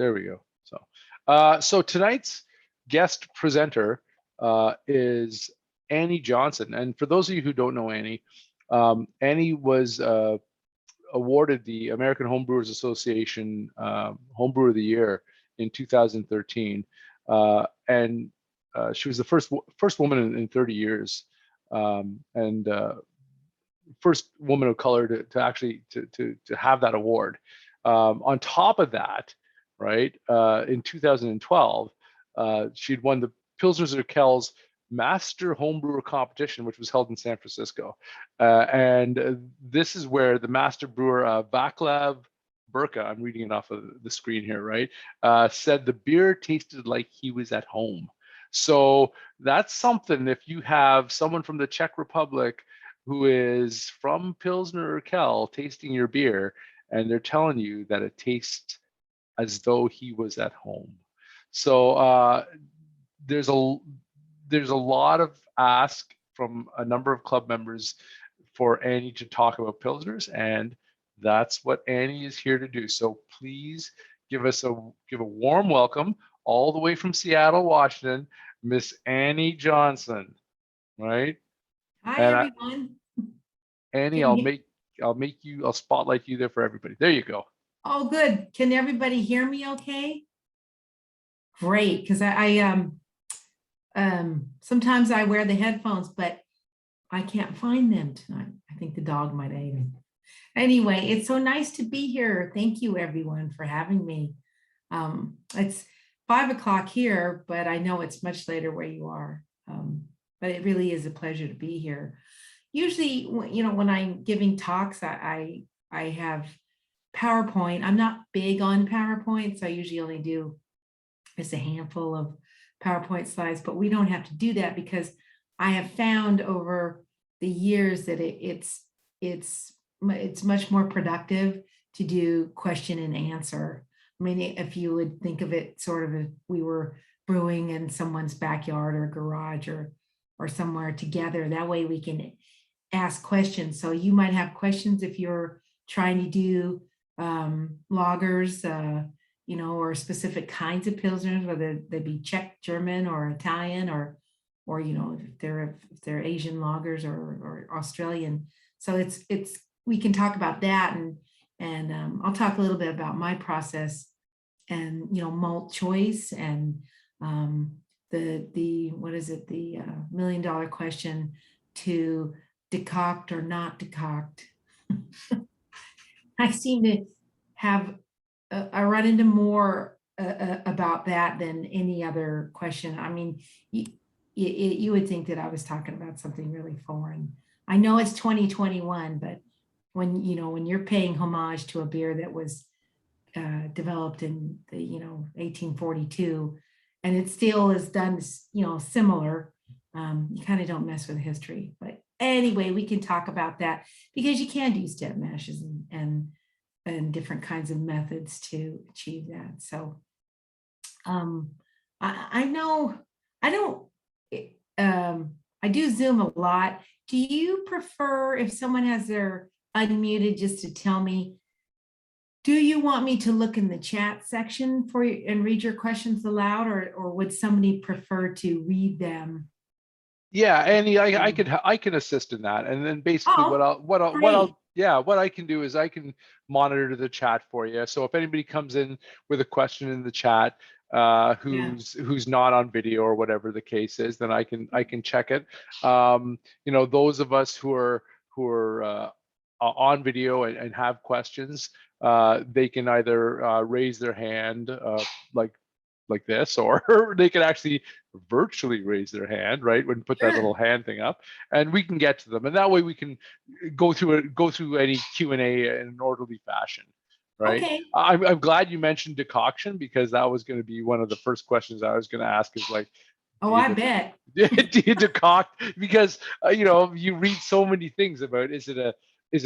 There we go. So tonight's guest presenter is Annie Johnson. And for those of you who don't know Annie, Annie was awarded the American Homebrewers Association Homebrewer of the Year in 2013. And she was the first woman in 30 years, and first woman of color to actually to have that award. On top of that, right, in 2012, she'd won the Pilsners Urquell's Master Homebrewer competition, which was held in San Francisco. And this is where the master brewer, Vaclav Burka, I'm reading it off of the screen here, right, said the beer tasted like he was at home. So that's something. If you have someone from the Czech Republic who is from Pilsner Urquell tasting your beer, and they're telling you that it tastes as though he was at home. So there's a lot of ask from a number of club members for Annie to talk about Pilsners, and that's what Annie is here to do. So please give a warm welcome all the way from Seattle, Washington, Miss Annie Johnson, right? Hi, and everyone. Annie, I'll spotlight you there for everybody. There you go. Oh, good. Can everybody hear me okay? Great, because I sometimes I wear the headphones, but I can't find them tonight. I think the dog might have ate them. Anyway, it's so nice to be here. Thank you, everyone, for having me. It's 5 o'clock here, but I know it's much later where you are. But it really is a pleasure to be here. Usually, when I'm giving talks, I have PowerPoint. I'm not big on PowerPoint, so I usually only do just a handful of PowerPoint slides, but we don't have to do that because I have found over the years that it's much more productive to do question and answer. I mean, if you would think of it sort of if we were brewing in someone's backyard or garage or somewhere together, that way we can ask questions. So you might have questions if you're trying to do lagers, or specific kinds of pilsners, whether they be Czech, German, or Italian, or if they're Asian lagers or Australian. So it's we can talk about that, and I'll talk a little bit about my process and malt choice and the what is it, the $1 million question to decoct or not decoct. I seem to have I run into more about that than any other question. I mean, you would think that I was talking about something really foreign. I know it's 2021, but when you're paying homage to a beer that was developed in the 1842, and it still is done similar, you kind of don't mess with history. But anyway, we can talk about that because you can do step mashes and different kinds of methods to achieve that. So I know I do Zoom a lot. Do you prefer, if someone has their unmuted, just to tell me, do you want me to look in the chat section for you and read your questions aloud, or would somebody prefer to read them? Yeah, Annie, I can assist in that, and then basically what I can do is I can monitor the chat for you. So if anybody comes in with a question in the chat, who's not on video or whatever the case is, then I can check it. Those of us who are on video and have questions, they can either raise their hand like this, or they can actually virtually raise their hand, right, when put that little hand thing up, and we can get to them, and that way we can go through any Q&A in an orderly fashion, right? Okay. I'm glad you mentioned decoction, because that was going to be one of the first questions I was going to ask, is like, I bet. Do you decoct? Because you read so many things about, is it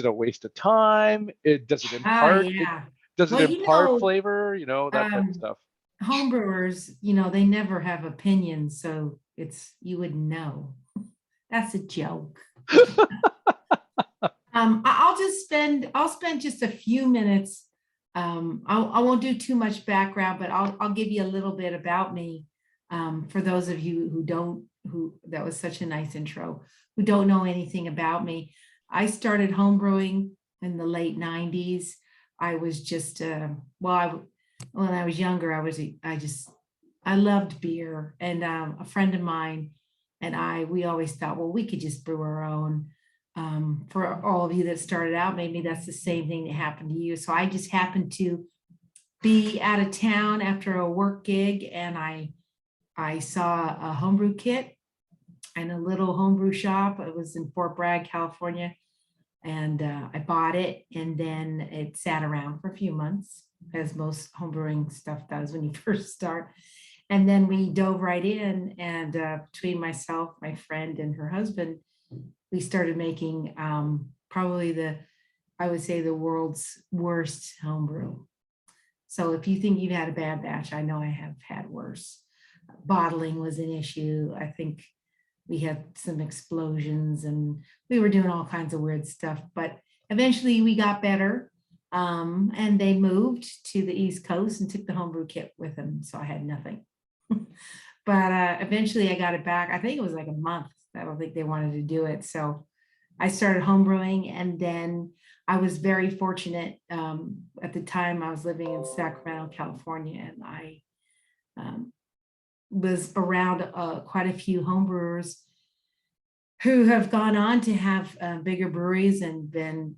a waste of time? Does it impart flavor? That type of stuff. Homebrewers, they never have opinions, so you wouldn't know. That's a joke. I'll spend just a few minutes I won't do too much background, but I'll give you a little bit about me. For those of you who don't, that was such a nice intro, who don't know anything about me. I started homebrewing in the late 90s. I was just, when I was younger, I loved beer, and a friend of mine and we always thought, well, we could just brew our own. For all of you that started out, maybe that's the same thing that happened to you. So I just happened to be out of town after a work gig, and I saw a homebrew kit and a little homebrew shop. It was in Fort Bragg, California, and I bought it, and then it sat around for a few months, as most homebrewing stuff does when you first start. And then we dove right in, and between myself, my friend, and her husband, we started making probably I would say, the world's worst homebrew. So if you think you've had a bad batch, I know I have had worse. Bottling was an issue. I think we had some explosions, and we were doing all kinds of weird stuff, but eventually we got better. And they moved to the East Coast and took the homebrew kit with them. So I had nothing. But eventually I got it back. I think it was like a month. I don't think they wanted to do it. So I started homebrewing, and then I was very fortunate. At the time I was living in Sacramento, California, and I was around quite a few homebrewers who have gone on to have bigger breweries and been,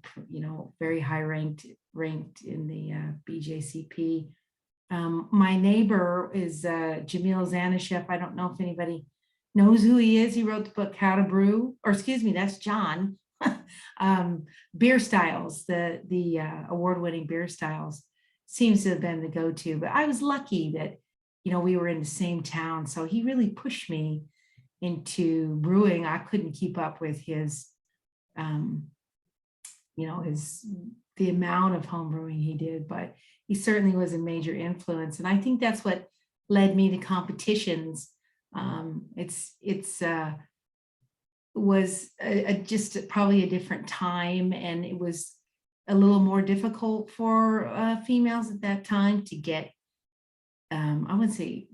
very high ranked in the BJCP. My neighbor is Jamil Zanishev. I don't know if anybody knows who he is. He wrote the book How to Brew, or excuse me, that's John. Beer Styles, the award-winning Beer Styles, seems to have been the go-to. But I was lucky that we were in the same town, so he really pushed me into brewing. I couldn't keep up with his the amount of home brewing he did, but he certainly was a major influence. And I think that's what led me to competitions. Was just probably a different time, and it was a little more difficult for females at that time to get, I would say,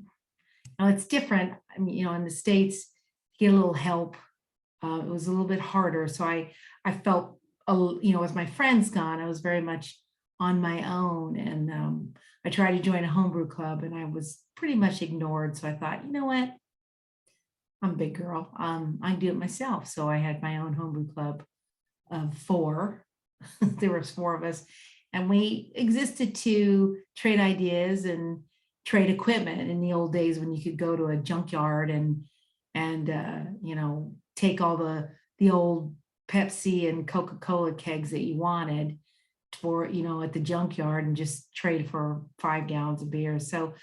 it's different. I mean, in the States, to get a little help, it was a little bit harder. So I felt, with my friends gone, I was very much on my own, and I tried to join a homebrew club, and I was pretty much ignored. So I thought, you know what? I'm a big girl. I can do it myself. So I had my own homebrew club of 4. There was 4 of us, and we existed to trade ideas and trade equipment in the old days when you could go to a junkyard and take all the old Pepsi and Coca-Cola kegs that you wanted for, at the junkyard, and just trade for 5 gallons of beer. So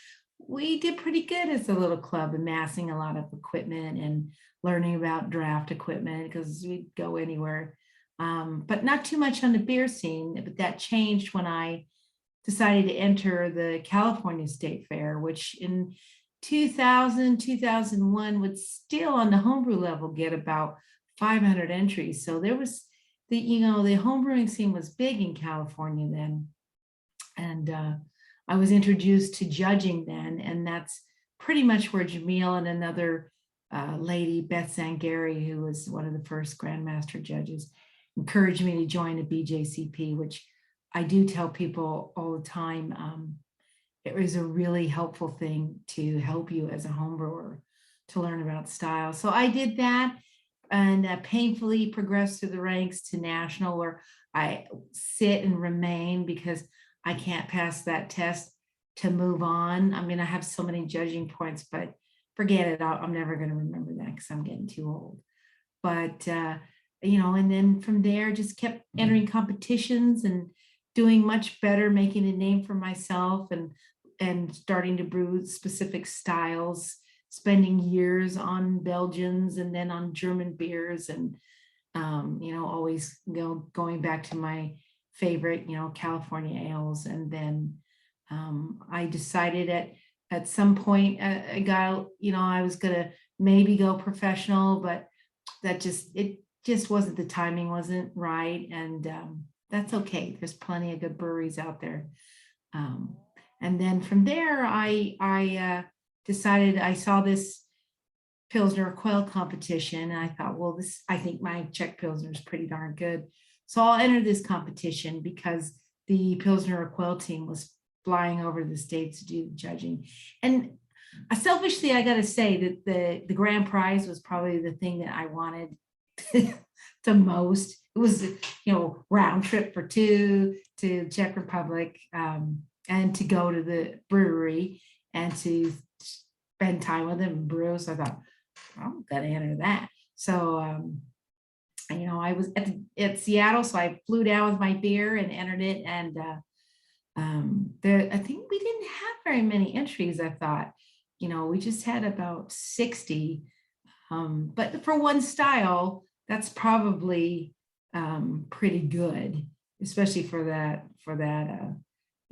we did pretty good as a little club, amassing a lot of equipment and learning about draft equipment, because we'd go anywhere. But not too much on the beer scene. But that changed when I decided to enter the California State Fair, which in 2000, 2001 would still, on the homebrew level, get about 500 entries. So there was the homebrewing scene was big in California then. And I was introduced to judging then, and that's pretty much where Jamil and another lady, Beth Zangari, who was one of the first Grandmaster judges, encouraged me to join a BJCP, which I do tell people all the time. It was a really helpful thing to help you as a homebrewer to learn about style. So I did that, and painfully progressed through the ranks to national, where I sit and remain because I can't pass that test to move on. I mean, I have so many judging points, but forget it. I'm never going to remember that because I'm getting too old. But, and then from there, just kept entering competitions and doing much better, making a name for myself, and starting to brew specific styles, spending years on Belgians and then on German beers, and, always going back to my favorite, California ales. And then I decided at some point, I was going to maybe go professional, but it just wasn't, the timing wasn't right. And that's okay. There's plenty of good breweries out there. And then from there, I decided, I saw this Pilsner quail competition, and I thought, well, I think my Czech Pilsner is pretty darn good. So I'll enter this competition because the Pilsner quail team was flying over to the States to do the judging. And selfishly, I got to say that the grand prize was probably the thing that I wanted the most. It was, round trip for two to Czech Republic, and to go to the brewery and to spend time with them and brew. So I thought, I'm gonna enter that. So I was at Seattle, so I flew down with my beer and entered it. And I think we didn't have very many entries. I thought, we just had about 60. But for one style, that's probably pretty good, especially for that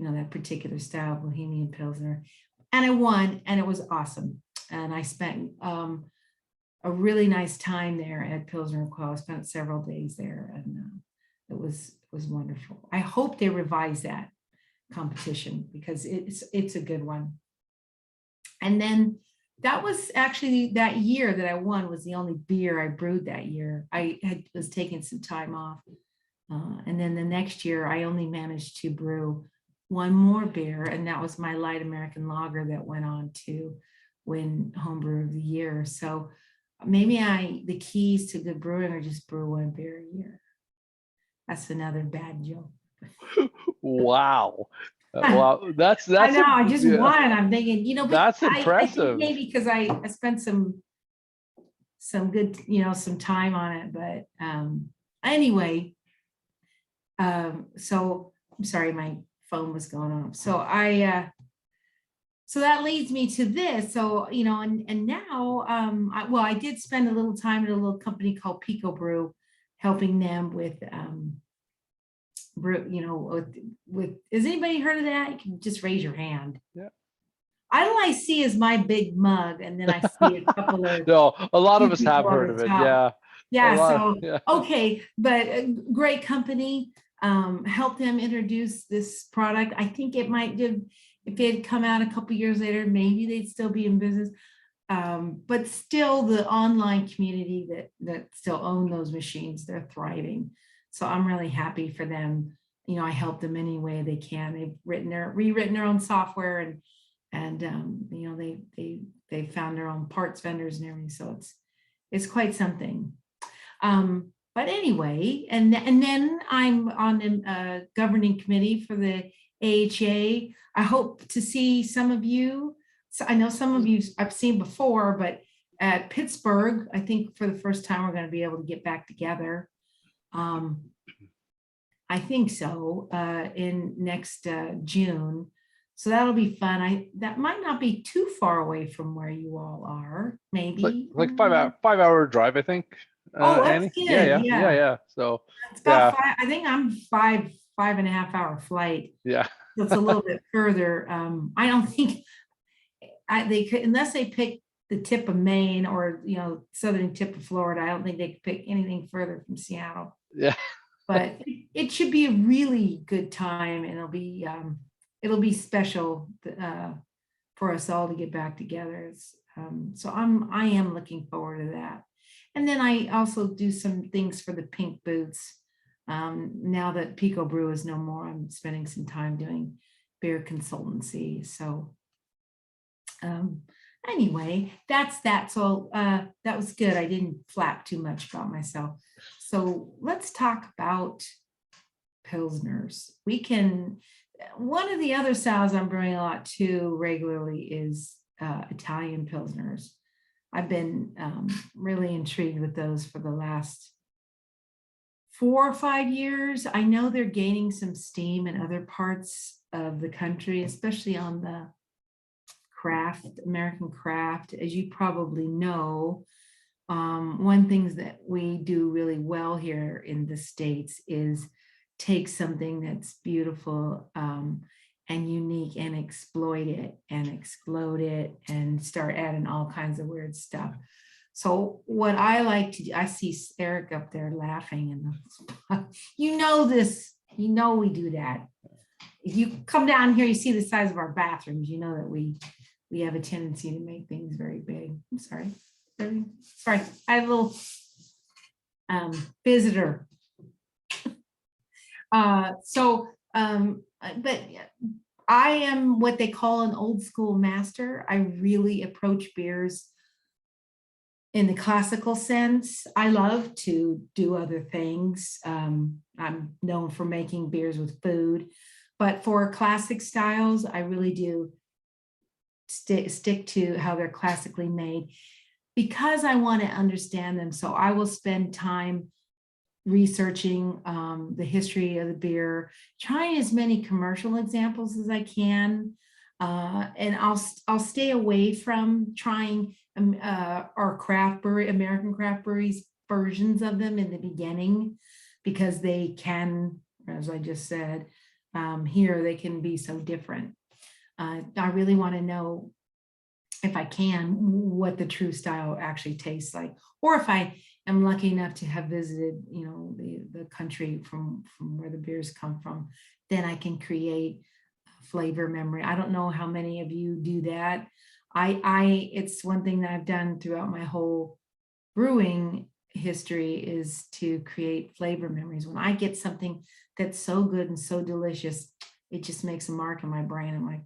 that particular style, Bohemian Pilsner. And I won, and it was awesome. And I spent a really nice time there at Pilsner Quell. I spent several days there, and it was wonderful. I hope they revise that competition because it's a good one. And then that was actually, that year that I won was the only beer I brewed that year. I was taking some time off. And then the next year, I only managed to brew one more beer, and that was my light American lager that went on to win Homebrewer of the Year. So maybe the keys to good brewing are just brew one beer a year. That's another bad joke. Wow. Wow, that's I know, I just won. I'm thinking, but that's I impressive. think maybe because I spent some good, some time on it. But anyway, so I'm sorry, my phone was going off. So so that leads me to this. So, and now, I did spend a little time at a little company called Pico Brew, helping them with brew, with has anybody heard of that? You can just raise your hand. Yeah. All I see is my big mug, and then I see a couple of no, a lot of us have heard of it. Yeah. Yeah. So okay, but a great company. Help them introduce this product. I think it might give, if it had come out a couple years later, maybe they'd still be in business. But still, the online community that still own those machines, they're thriving. So I'm really happy for them. I help them any way they can. They've rewritten their own software, and they found their own parts vendors and everything. So it's quite something. But anyway, and then I'm on the governing committee for the AHA. I hope to see some of you. So I know some of you I've seen before, but at Pittsburgh, I think for the first time, we're going to be able to get back together. I think so, in next June. So that'll be fun. That might not be too far away from where you all are, maybe. Like 5-hour drive, I think. Oh, that's Annie? good. Yeah. So it's about 5. I think I'm 5.5 hour flight. Yeah. So it's a little bit further. I don't think they could, unless they pick the tip of Maine or southern tip of Florida. I don't think they could pick anything further from Seattle. Yeah. But it should be a really good time, and it'll be special for us all to get back together. So I am looking forward to that. And then I also do some things for the Pink Boots. Now that Pico Brew is no more, I'm spending some time doing beer consultancy. So anyway, that's that. So that was good. I didn't flap too much about myself. So let's talk about Pilsners. One of the other styles I'm brewing a lot too regularly is Italian Pilsners. I've been really intrigued with those for the last 4 or 5 years. I know they're gaining some steam in other parts of the country, especially on the American craft. As you probably know, one thing that we do really well here in the States is take something that's beautiful and unique and exploit it and explode it and start adding all kinds of weird stuff. So what I like to do, I see Eric up there laughing, and this, we do that. if you come down here, you see the size of our bathrooms, you know that we have a tendency to make things very big. I'm sorry. Sorry, I have a little visitor. But I am what they call an old school master. I really approach beers in the classical sense. I love to do other things. I'm known for making beers with food, but for classic styles, I really do stick to how they're classically made because I want to understand them. So I will spend time researching the history of the beer, trying as many commercial examples as I can, and I'll stay away from trying our craft brewery, American craft breweries versions of them in the beginning, because they can, as I just said, here they can be so different. I really want to know, if I can, what the true style actually tastes like, or if I am lucky enough to have visited, you know, the country from where the beers come from, then I can create flavor memory. I don't know how many of you do that. It's one thing that I've done throughout my whole brewing history is to create flavor memories. When I get something that's so good and so delicious, it just makes a mark in my brain. I'm like,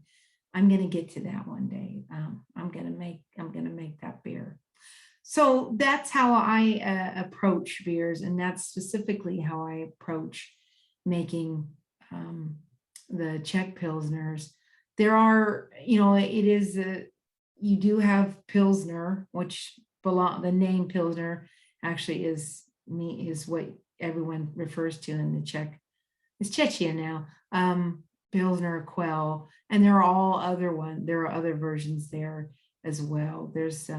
I'm going to get to that one day. I'm going to make that beer. So that's how I approach beers, and that's specifically how I approach making the Czech Pilsners. There are, you know, you do have Pilsner, which the name Pilsner actually is what everyone refers to in the Czech. It's Czechia now. Pilsner, Quell, and there are other versions there as well. There's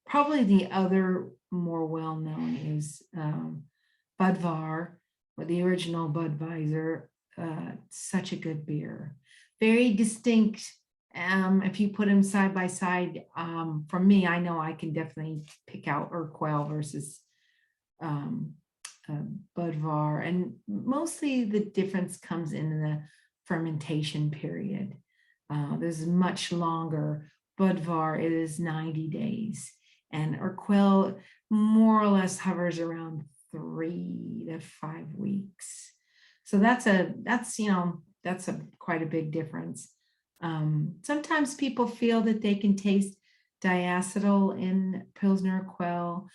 probably the other more well-known is Budvar, or the original Budweiser. Such a good beer, very distinct. If you put them side by side, for me, I know I can definitely pick out Urquell versus Budvar, and mostly the difference comes in the fermentation period. This is much longer. Budvar, it is 90 days, and Urquell more or less hovers around 3 to 5 weeks. So that's quite a big difference. Sometimes people feel that they can taste diacetyl in Pilsner Quell.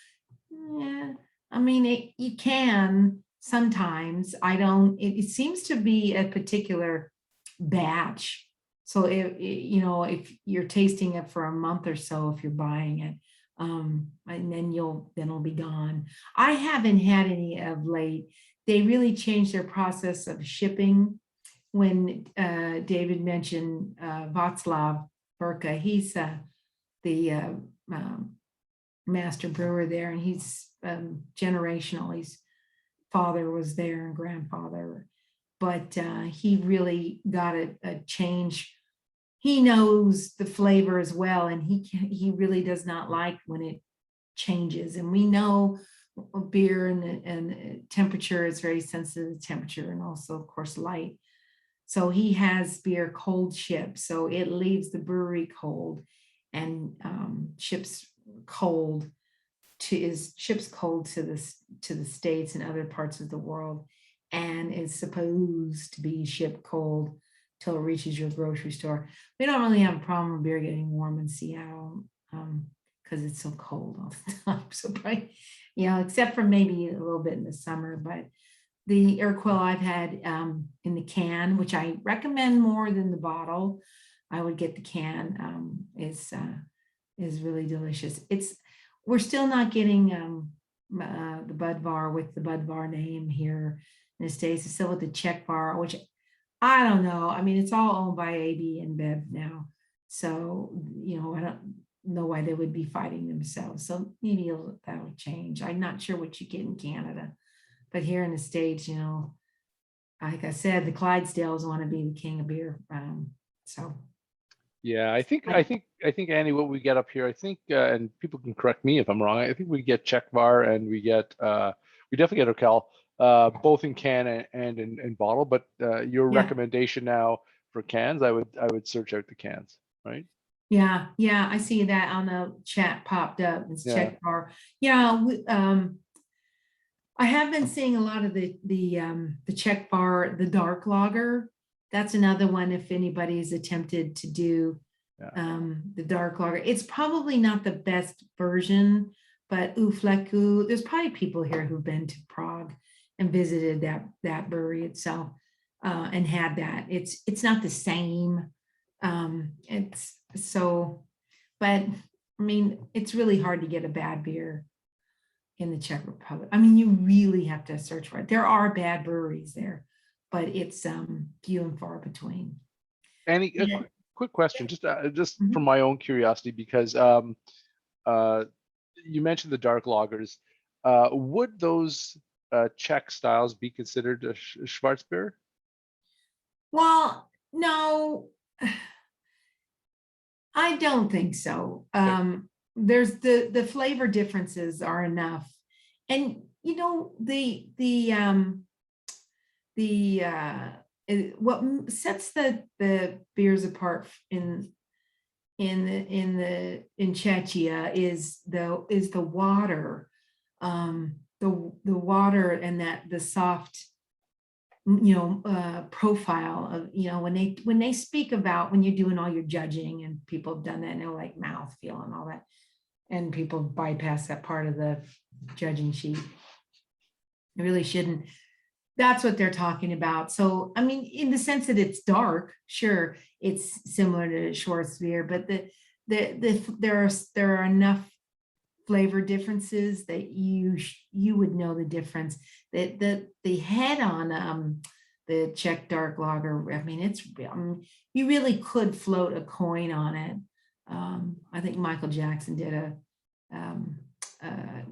Yeah, I mean, you can sometimes. I don't. It seems to be a particular batch. So if you're tasting it for a month or so, if you're buying it, and then it'll be gone. I haven't had any of late. They really changed their process of shipping. When David mentioned Václav Burka, he's the master brewer there, and he's generational. His father was there and grandfather, but he really got a change. He knows the flavor as well, and he really does not like when it changes. And we know beer and temperature is very sensitive to temperature, and also, of course, light. So he has beer cold shipped, so it leaves the brewery cold and ships cold to the States and other parts of the world, and is supposed to be shipped cold till it reaches your grocery store. We don't really have a problem with beer getting warm in Seattle because it's so cold all the time. So probably, except for maybe a little bit in the summer, but the Urquell I've had in the can, which I recommend more than the bottle. I would get the can. Is really delicious. We're still not getting the Budvar with the Budvar name here in the States. It's still with the Czech bar, which I don't know. I mean, it's all owned by AB InBev now, so I don't know why they would be fighting themselves. So maybe that'll change. I'm not sure what you get in Canada. But here in the States, like I said, the Clydesdales want to be the king of beer. So, yeah, I think Annie, what we get up here, I think, and people can correct me if I'm wrong. I think we get Czech bar, and we definitely get Urquell. both in can and in bottle. But your Yeah. recommendation now for cans, I would search out the cans, right? Yeah, yeah, I see that on the chat popped up. It's Yeah. Czech bar. Yeah, I have been seeing a lot of the Czech bar, the dark lager. That's another one if anybody's attempted to do Yeah. the dark lager. It's probably not the best version, but Ufleku, there's probably people here who've been to Prague and visited that brewery itself and had that. It's not the same. It's so, but I mean, it's really hard to get a bad beer in the Czech Republic. I mean, you really have to search for it. There are bad breweries there, but it's few and far between. Any a Yeah. quick question, just Mhm. from my own curiosity, because you mentioned the dark lagers. Would those Czech styles be considered a Schwarzbier? Well, no, I don't think so. Okay. There's the flavor differences are enough. And you know, what sets the beers apart in Czechia is the water, the water and that the soft profile of when they speak about when you're doing all your judging and people have done that and they're like mouth feel and all that and people bypass that part of the judging sheet. They really shouldn't. That's what they're talking about. So, I mean, in the sense that it's dark, sure, it's similar to Schwarzbier, but there are enough flavor differences that you would know the difference. That the head on the Czech dark lager, I mean, you really could float a coin on it. I think Michael Jackson did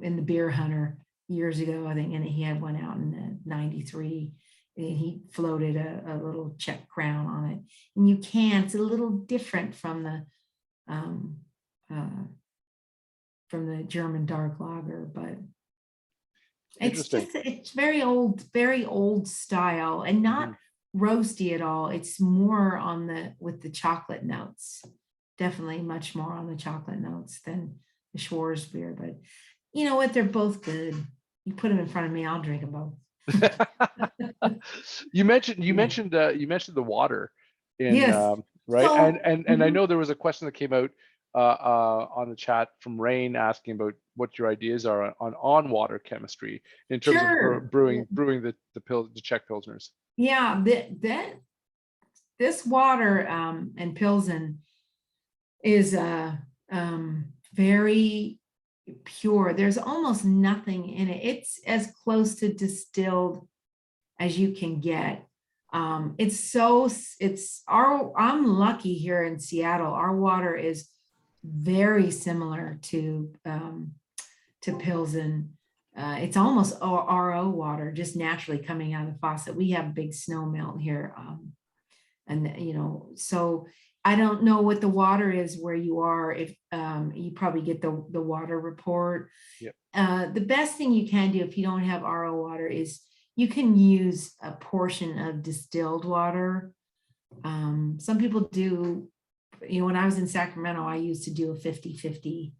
in the Beer Hunter years ago, I think, and he had one out in '93. And he floated a little Czech crown on it. And it's a little different from the German dark lager, but it's very old style and not roasty at all. It's more with the chocolate notes, definitely much more on the chocolate notes than the Schwarzbier. But you know what? They're both good. You put them in front of me, I'll drink them both. You mentioned the water in Yes. right, So, and I know there was a question that came out on the chat from Rain asking about what your ideas are on water chemistry in terms of brewing the Czech pilsners. Yeah, this water and Pilsen is very pure. There's almost nothing in it. It's as close to distilled as you can get. I'm lucky here in Seattle. Our water is very similar to Pilsen. It's almost RO water, just naturally coming out of the faucet. We have big snow melt here. So I don't know what the water is where you are. If you probably get the water report. Yep. The best thing you can do if you don't have RO water is you can use a portion of distilled water. Some people do, when I was in Sacramento, I used to do a 50-50.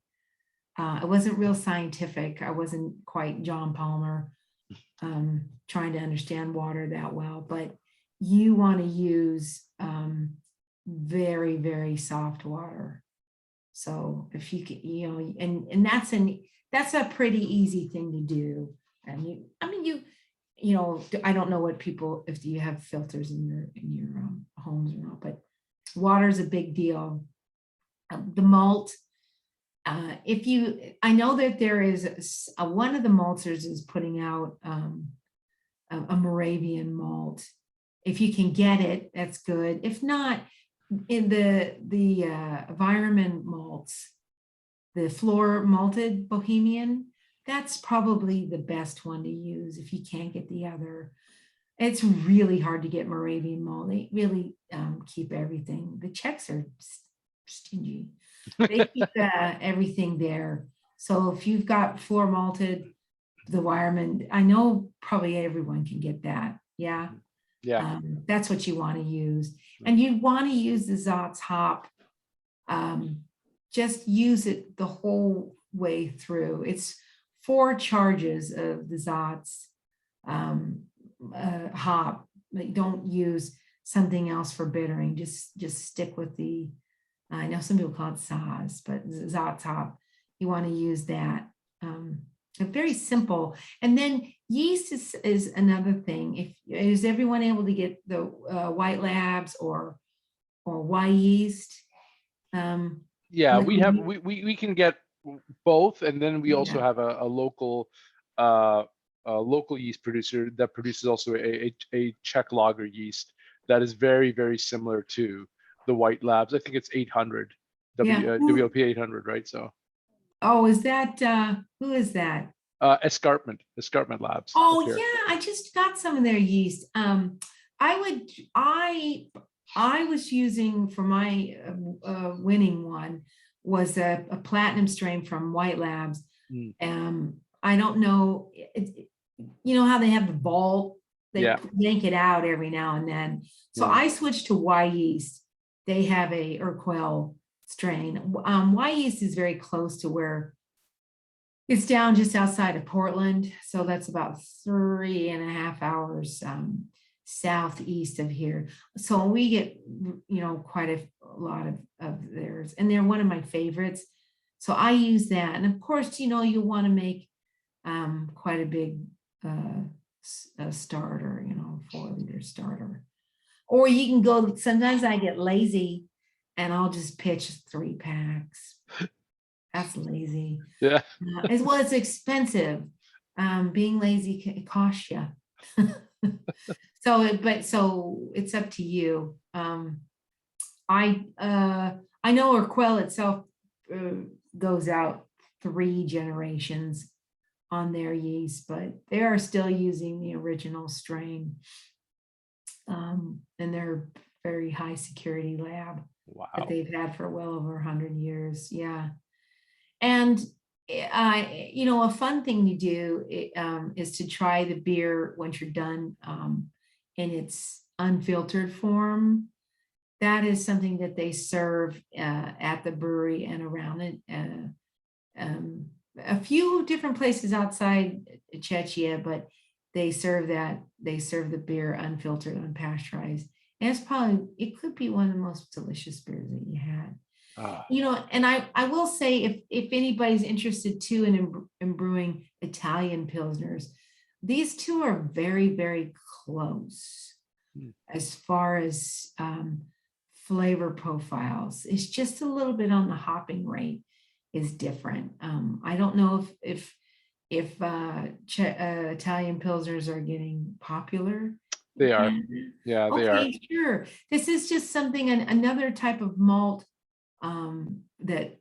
It wasn't real scientific. I wasn't quite John Palmer trying to understand water that well, but you want to use very, very soft water. So if you can, and that's a pretty easy thing to do. And I don't know what people, if you have filters in your homes or not, but water is a big deal. The malt, I know that there is one of the maltsters is putting out a Moravian malt. If you can get it, that's good. If not, in the Environment malts, the floor malted Bohemian, that's probably the best one to use if you can't get the other. It's really hard to get Moravian malt. They really keep everything. The Czechs are stingy. They keep everything there. So if you've got floor malted, the Wireman. I know probably everyone can get that. Yeah. Yeah. That's what you want to use. And you want to use the Zotz hop. Just use it the whole way through. It's 4 charges of the Zotz hop. Like, don't use something else for bittering. Just stick with the, I know some people call it Saz, but Zotz hop. You want to use that. Very simple. And then yeast is another thing. Is everyone able to get the White Labs or Y yeast? Yeah, Like we can get both, and then we also yeah. have a local yeast producer that produces also a Czech lager yeast that is very, very similar to the White Labs. I think it's 800 Yeah. WLP 800, right? So Oh, is that who is that? Escarpment Labs up Oh here. yeah, I just got some of their yeast. I was using for my winning one was a platinum strain from White Labs. I don't know, you know how they have the vault, they Yeah. yank it out every now and then. So Yeah. I switched to Y yeast. They have a Urquell strain. Y yeast is very close to where it's down just outside of Portland. So that's about 3.5 hours southeast of here. So we get, quite a lot of theirs, and they're one of my favorites. So I use that. And of course, you want to make quite a big starter, 4-liter starter. Or you can go, sometimes I get lazy and I'll just pitch 3 packs. That's lazy. Yeah. As well, it's expensive. Being lazy it costs you. So it's up to you. I know Urquell itself goes out 3 generations on their yeast, but they are still using the original strain. And they're very high security lab that they've had for well over 100 years. Yeah. And a fun thing to do is to try the beer once you're done in its unfiltered form. That is something that they serve at the brewery and around it. A few different places outside Czechia, but they serve the beer unfiltered, unpasteurized. And it could be one of the most delicious beers that you had. And I will say, if anybody's interested too in brewing Italian Pilsners, these two are very, very close as far as flavor profiles. It's just a little bit on the hopping rate is different. I don't know if Italian Pilsners are getting popular. They are. Yeah, they are. Okay, sure. This is just something, another type of malt that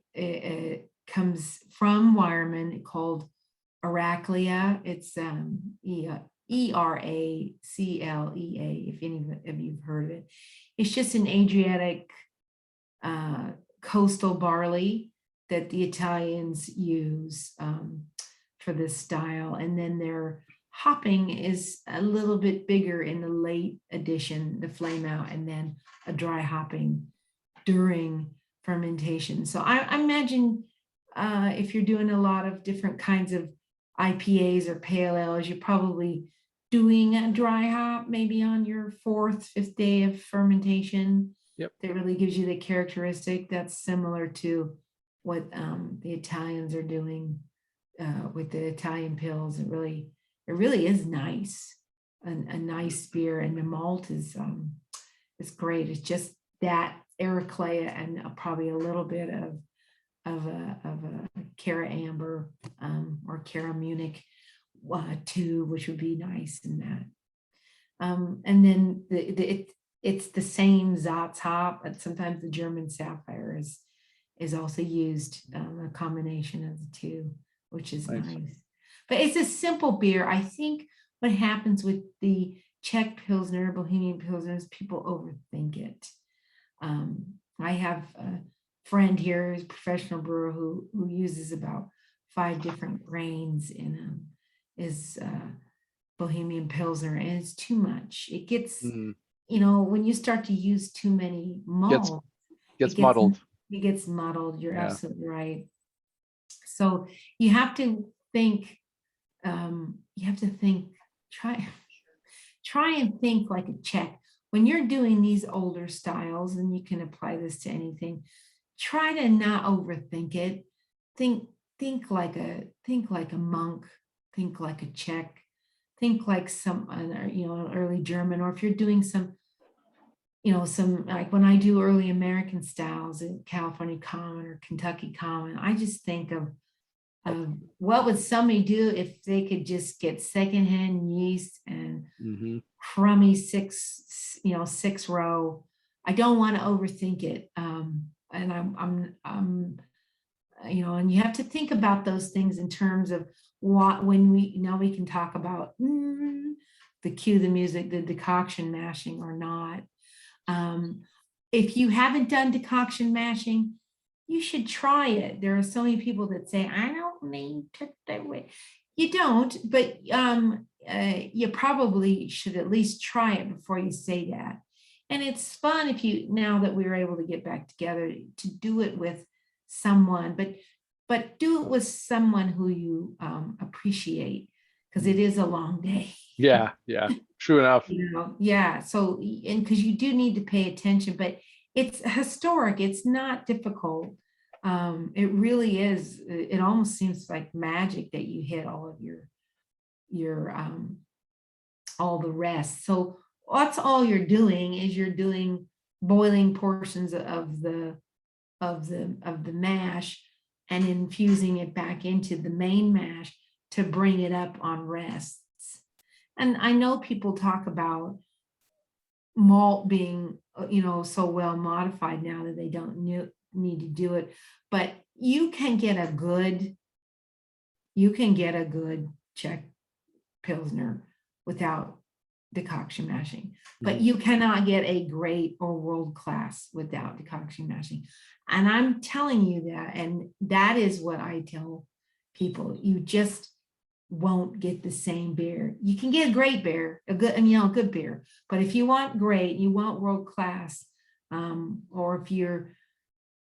comes from Wireman called Eraclea. It's ERACLEA, if any of you've heard of it. It's just an Adriatic coastal barley that the Italians use for this style. And then their hopping is a little bit bigger in the late edition, the flame out, and then a dry hopping during fermentation. So I imagine if you're doing a lot of different kinds of IPAs or pale ales, you're probably doing a dry hop maybe on your 4th, 5th day of fermentation. Yep. That really gives you the characteristic that's similar to what the Italians are doing with the Italian pills. It really is nice, a nice beer, and the malt is great. It's just that Eraclea and probably a little bit of a Cara Amber or Cara Munich too, which would be nice in that. And then it's the same Zotz hop, but sometimes the German Sapphire is also used, a combination of the two, which is nice. But it's a simple beer. I think what happens with the Czech Pilsner, Bohemian Pilsner, is people overthink it. I have a friend here who's a professional brewer who uses about 5 different grains in Bohemian Pilsner, and it's too much. It gets, Mm. when you start to use too many Gets malts, gets muddled. it gets muddled. You're Yeah. absolutely right. So you have to think, try and think like a Czech. When you're doing these older styles, and you can apply this to anything, try to not overthink it. Think, think like a monk, think like a Czech, think like an early German, or if you're doing some, some, like when I do early American styles in California Common or Kentucky Common, I just think of what would somebody do if they could just get secondhand yeast and Mm-hmm. crummy six row. I don't want to overthink it. And I'm, and you have to think about those things in terms of what, now we can talk about the cue, the music, the decoction mashing or not. If you haven't done decoction mashing, you should try it. There are so many people that say, I don't need to do it. You don't, but you probably should at least try it before you say that. And it's fun now that we're able to get back together, to do it with someone, but do it with someone who you appreciate, because it is a long day. Yeah. True enough. Yeah. So, and because you do need to pay attention, but it's historic. It's not difficult. It really is. It almost seems like magic that you hit all of your all the rest. So that's all you're doing, is you're doing boiling portions of the mash and infusing it back into the main mash to bring it up on rests. And I know people talk about malt being, so well modified now that they don't need to do it, but you can get a good Czech Pilsner without decoction mashing, but you cannot get a great or world class without decoction mashing. And I'm telling you that, and that is what I tell people. You just won't get the same beer. You can get a great beer, a good beer, but if you want great, you want world class, or you're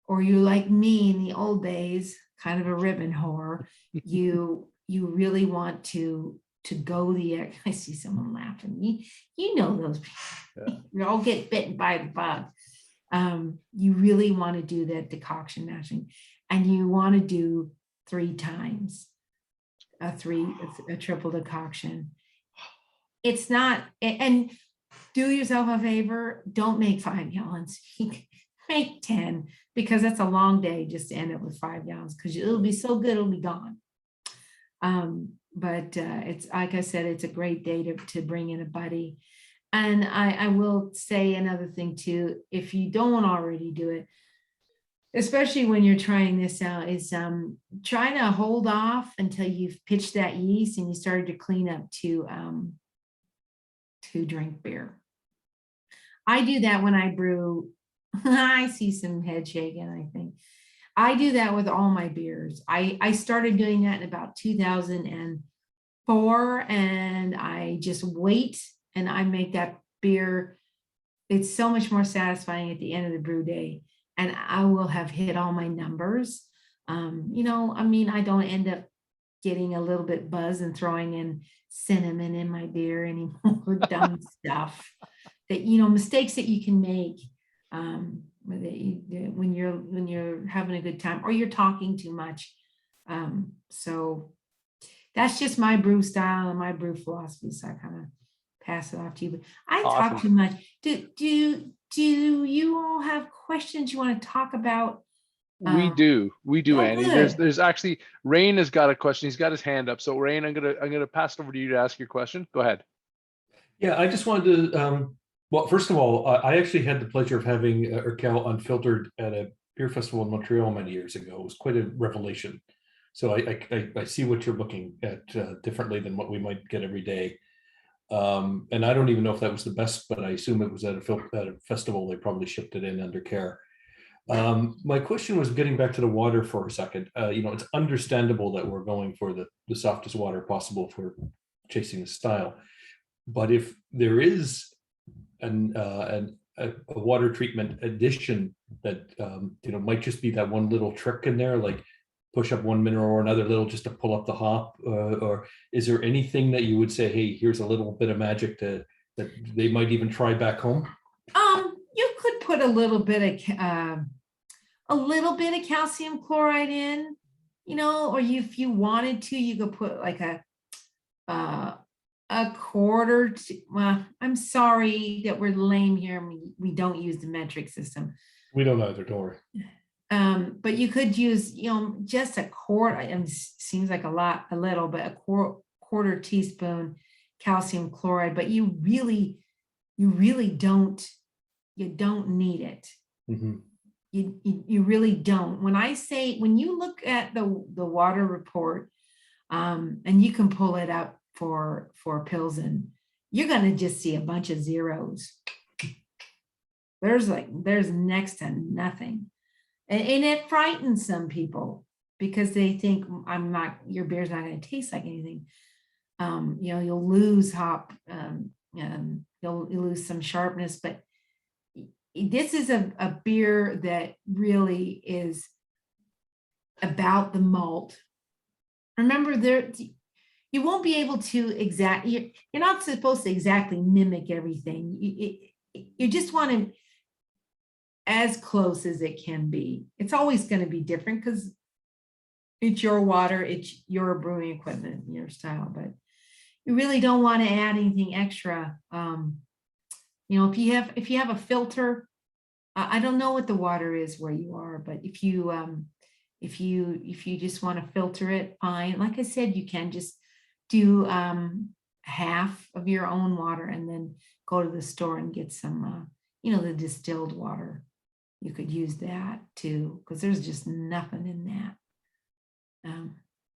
like me in the old days, kind of a ribbon whore, you really want to go I see someone laughing. You know those people. Yeah. We all get bitten by the bug. You really want to do that decoction mashing, and you want to do 3 times a triple decoction. It's not, and do yourself a favor, don't make 5 gallons. Make 10, because that's a long day just to end up with 5 gallons, because it'll be so good, it'll be gone. But it's, like I said, it's a great day to bring in a buddy. And I will say another thing too, if you don't already do it, especially when you're trying this out, is try to hold off until you've pitched that yeast and you started to clean up to drink beer. I do that when I brew. I see some head shaking, I think. I do that with all my beers. I started doing that in about 2004, and I just wait and I make that beer. It's so much more satisfying at the end of the brew day, and I will have hit all my numbers. I don't end up getting a little bit buzzed and throwing in cinnamon in my beer anymore. Dumb stuff that, mistakes that you can make when you're having a good time or you're talking too much. So that's just my brew style and my brew philosophy. So I kind of pass it off to you. But I talk too much. Do you all have questions you want to talk about? We do, Annie. Good. There's actually, Rain has got a question. He's got his hand up. So Rain, I'm gonna pass it over to you to ask your question. Go ahead. Yeah, I just wanted to. Well, first of all, I actually had the pleasure of having Urquell unfiltered at a beer festival in Montreal many years ago. It was quite a revelation. So I see what you're looking at differently than what we might get every day. And I don't even know if that was the best, but I assume it was at a festival. They probably shipped it in under care. My question was getting back to the water for a second. It's understandable that we're going for the softest water possible for chasing the style. But if there is a water treatment addition that might just be that one little trick in there, like push up one mineral or another little just to pull up the hop, or is there anything that you would say, hey, here's a little bit of magic that they might even try back home? You could put a little bit of calcium chloride in, or if you wanted to, you could put like a quarter. Well, I'm sorry that we're lame here. We don't use the metric system. We don't either, don't worry. But you could use, just a quarter. It seems like a little, but a quarter teaspoon calcium chloride. But you really don't need it. Mm-hmm. You really don't. When you look at the water report, and you can pull it up for Pilsen, you're going to just see a bunch of zeros. There's next to nothing. And it frightens some people because they think your beer's not going to taste like anything. You'll lose hop, you'll lose some sharpness, but this is a beer that really is about the malt. Remember, you won't be able to you're not supposed to exactly mimic everything. You just want to as close as it can be. It's always going to be different because it's your water, it's your brewing equipment, your style, but you really don't want to add anything extra. If you have a filter, I don't know what the water is where you are, but if you just want to filter it, fine. Like I said, you can just do half of your own water and then go to the store and get some, the distilled water. You could use that too, because there's just nothing in that.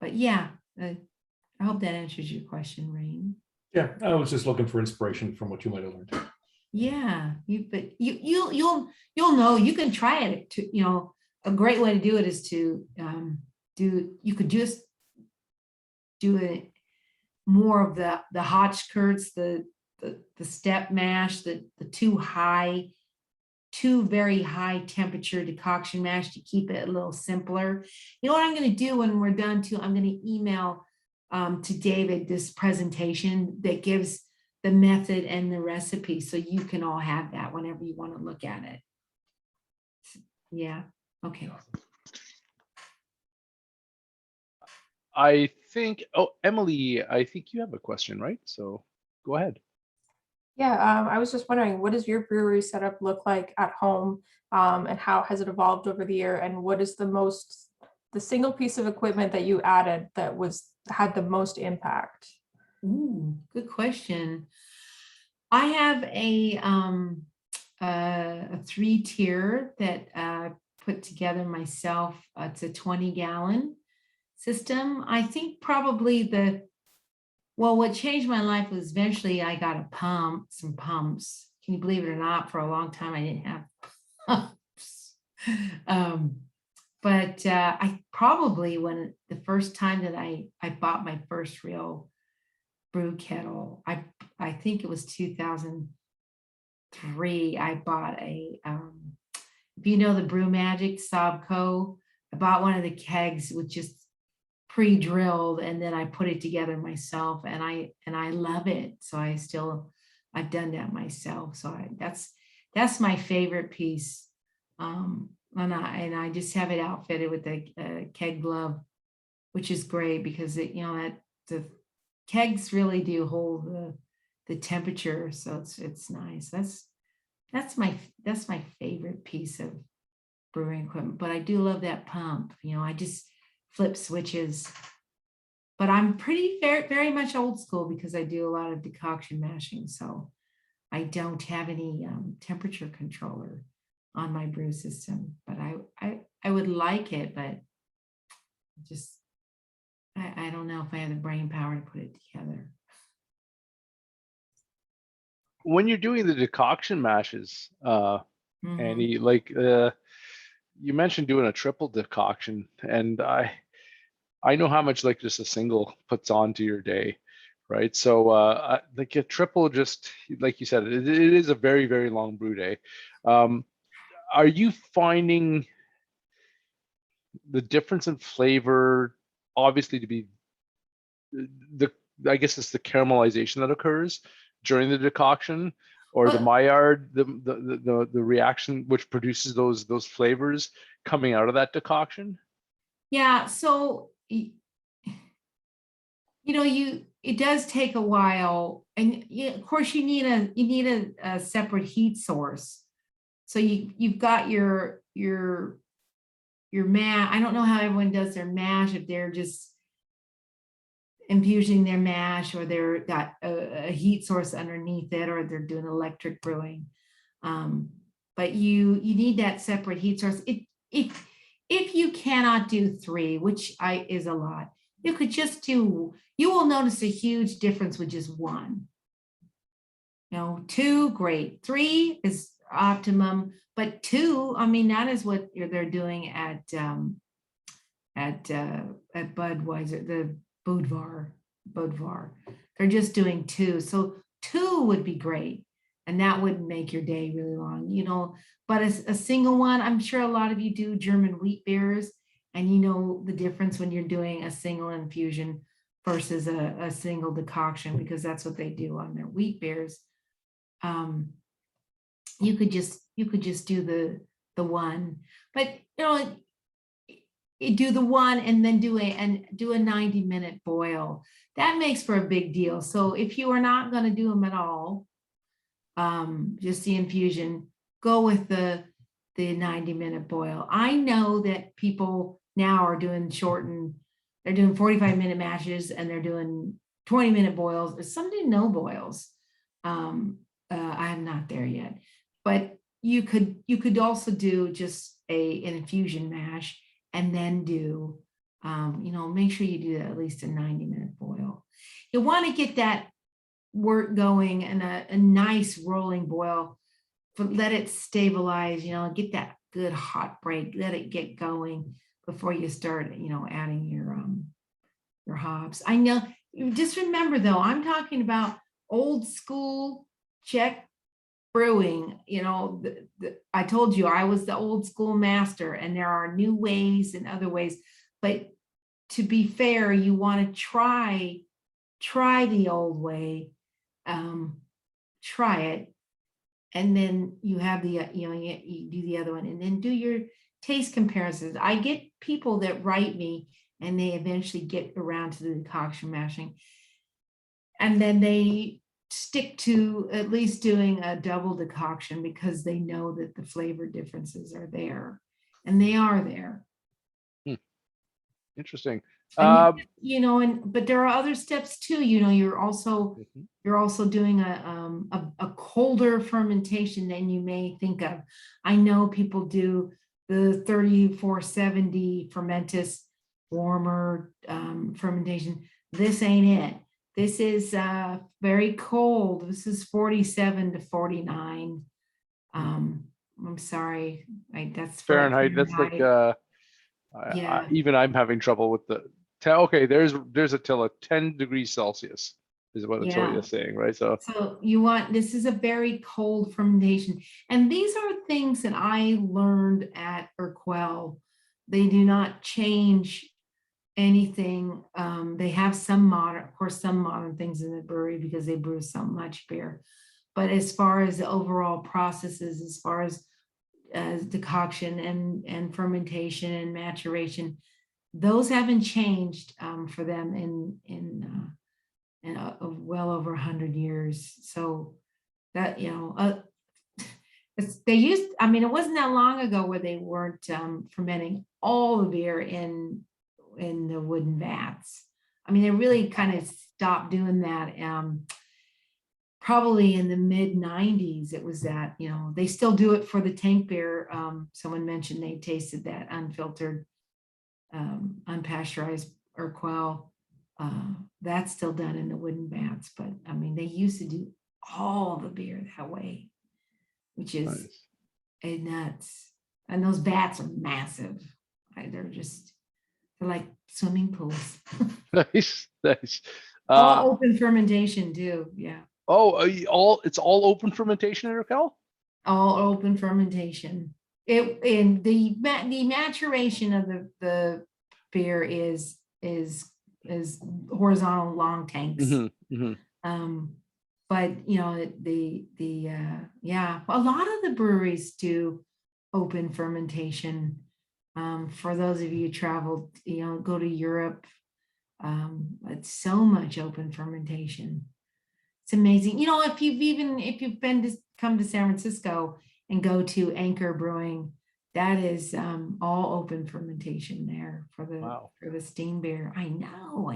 But yeah, I hope that answers your question, Rain. Yeah, I was just looking for inspiration from what you might have learned. Yeah, you'll know. You can try it. A great way to do it is to you could just do it more of the Hotchkirts, the step mash, the two very high temperature decoction mash to keep it a little simpler. You know what I'm going to do when we're done too? I'm going to email to David this presentation that gives the method and the recipe, so you can all have that whenever you want to look at it. Yeah. Okay. I think, Emily, I think you have a question, right? So go ahead. Yeah, I was just wondering, what does your brewery setup look like at home, and how has it evolved over the year? And what is the single piece of equipment that you added that had the most impact? Ooh, good question. I have a 3-tier that I put together myself. It's a 20-gallon system. I think probably what changed my life was eventually I got some pumps. Can you believe it or not? For a long time, I didn't have pumps. But I probably, when the first time that I bought my first real brew kettle, I think it was 2003, I bought if you know the Brew Magic Sobco, I bought one of the kegs with just pre-drilled, and then I put it together myself, and I love it. So I've done that myself. So that's my favorite piece. And I just have it outfitted with a keg glove, which is great because the kegs really do hold the temperature, so it's nice. That's my favorite piece of brewing equipment. But I do love that pump. I just flip switches. But I'm very much old school because I do a lot of decoction mashing, so I don't have any temperature controller on my brew system. But I would like it, but just I don't know if I have the brain power to put it together. When you're doing the decoction mashes, Mhm. Annie, you mentioned doing a triple decoction, and I know how much like just a single puts onto your day, right? So like a triple, just like you said, it is a very, very long brew day. Are you finding the difference in flavor, obviously to be the, I guess it's the caramelization that occurs during the decoction, or the Well, Maillard, the reaction which produces those flavors coming out of that decoction? yeah, so it does take a while, and of course you need a separate heat source. So you've got your mash. I don't know how everyone does their mash, if they're just infusing their mash, or they're got a heat source underneath it, or they're doing electric brewing. But you need that separate heat source. If you cannot do 3, which is a lot, you could just do. You will notice a huge difference with just 1. 2, great. 3 is optimum, but 2, I mean, that is what they're doing at Budweiser, the Budvar. They're just doing 2. So 2 would be great. And that would make your day really long, but a single one, I'm sure a lot of you do German wheat beers, and you know the difference when you're doing a single infusion versus a single decoction, because that's what they do on their wheat beers. You could just do the one, but you do the one and then do a 90-minute boil. That makes for a big deal. So if you are not going to do them at all, just the infusion, go with the 90-minute boil. I know that people now are doing they're doing 45-minute mashes, and they're doing 20-minute boils, or some do no boils. I am not there yet, but you could also do just an infusion mash, and then do, make sure you do at least a 90-minute boil. You want to get that work going, and a nice rolling boil, let it stabilize, get that good hot break, let it get going before you start, adding your hops. I know, just remember though, I'm talking about old school Czech brewing. I told you I was the old school master, and there are new ways and other ways, but to be fair, you want to try the old way, try it, and then you have the you do the other one, and then do your taste comparisons. I get people that write me, and they eventually get around to the decoction mashing, and then they stick to at least doing a double decoction, because they know that the flavor differences are there, and they are there. Interesting. But there are other steps too. You're also doing a colder fermentation than you may think of. I know people do the 3470 fermentus warmer fermentation. This ain't it. This is very cold. This is 47 to 49. I'm sorry. That's Fahrenheit. That's like yeah. even I'm having trouble with the. Okay, there's a till of 10 degrees Celsius is what it's Yeah. saying, right? So this is a very cold fermentation, and these are things that I learned at Urquell. They do not change anything. They have some modern things in the brewery, because they brew so much beer. But as far as the overall processes, as far as decoction and fermentation and maturation, those haven't changed for them in well over 100 years. So that it wasn't that long ago where they weren't fermenting all the beer in the wooden vats. They really kind of stopped doing that. Probably in the mid 90s, it was that, they still do it for the tank beer. Someone mentioned they tasted that unfiltered, unpasteurized Urquell. That's still done in the wooden vats, but they used to do all the beer that way, which is nice. nuts. And those vats are massive. They're like swimming pools. Nice, nice. All open fermentation too. Yeah. Oh, it's all open fermentation, Raquel? All open fermentation. In the maturation of the beer is horizontal long tanks. But you know, a lot of the breweries do open fermentation. For those of you who traveled, you know, go to Europe, it's so much open fermentation. It's amazing. You know, if you've come to San Francisco and go to Anchor Brewing, that is all open fermentation there for the steam beer. I know.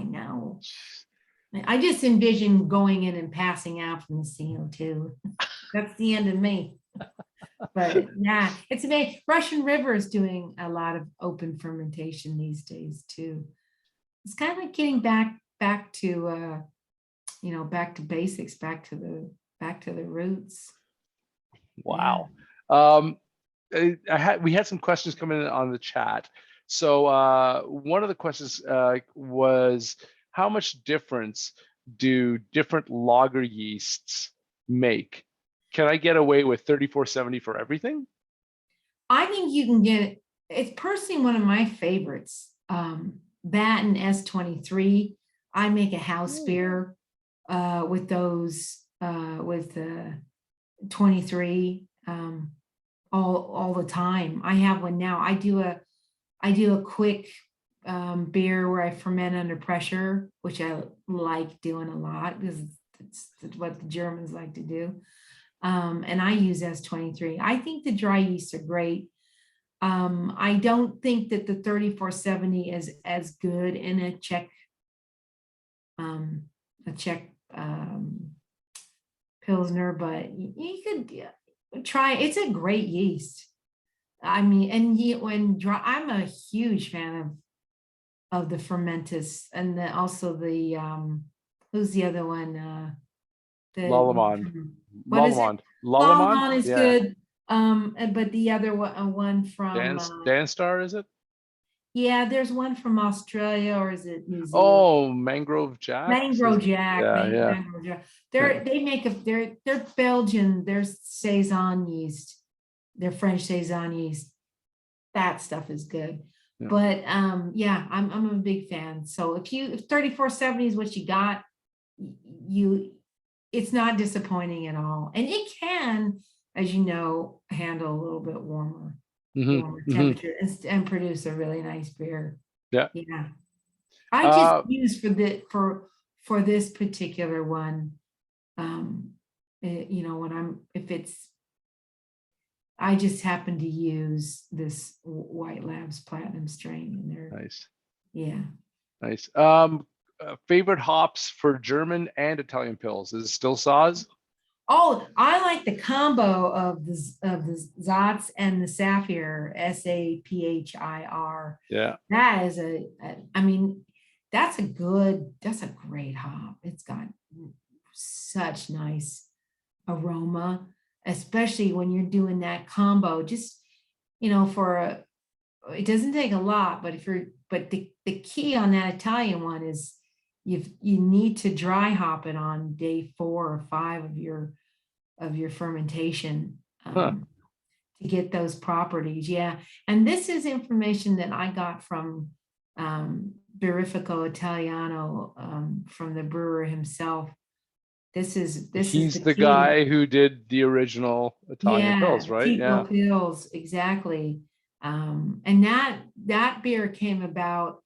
I just envision going in and passing out from the CO2. That's the end of me. But yeah, it's amazing. Russian River is doing a lot of open fermentation these days too. It's kind of like getting back to back to basics, back to the roots. Wow. We had some questions coming in on the chat. So one of the questions was, how much difference do different lager yeasts make? Can I get away with 3470 for everything? I think you can get it. It's personally one of my favorites. That and S23. I make a house beer with those with 23 all the time. I have one now. I do a quick beer where I ferment under pressure, which I like doing a lot because it's what the Germans like to do. And I use S23. I think the dry yeasts are great. I don't think that the 3470 is as good in a Czech Pilsner, but you could try. It's a great yeast. I mean, and when dry, I'm a huge fan of the Fermentus, and also the who's the other one? Lallemand. Lallemand is good. But the other one from Danstar, is it? Yeah, there's one from Australia, or is it New Zealand? Oh, Mangrove Jack. Mangrove Jack. Mangrove Jack. They're Belgian. They're Saison yeast. They're French Saison yeast. That stuff is good. Yeah. But I'm a big fan. So if 3470 is what you got, it's not disappointing at all. And it can, as you know, handle a little bit warmer temperature and produce a really nice beer. Yeah. I just use for this particular one, I just happen to use this White Labs Platinum strain in there. Nice. Yeah. Nice. Favorite hops for German and Italian pills? Is it still Saaz? Oh, I like the combo of the Satz and the Saphir, Saphir. Yeah. That is that's a great hop. It's got such nice aroma, especially when you're doing that combo. Just, it doesn't take a lot, but the key on that Italian one is you need to dry hop it on day 4 or 5 of your fermentation to get those properties. Yeah. And this is information that I got from Birrifico Italiano, from the brewer himself. He's the guy who did the original Italian pills, right? Pills, exactly. And that beer came about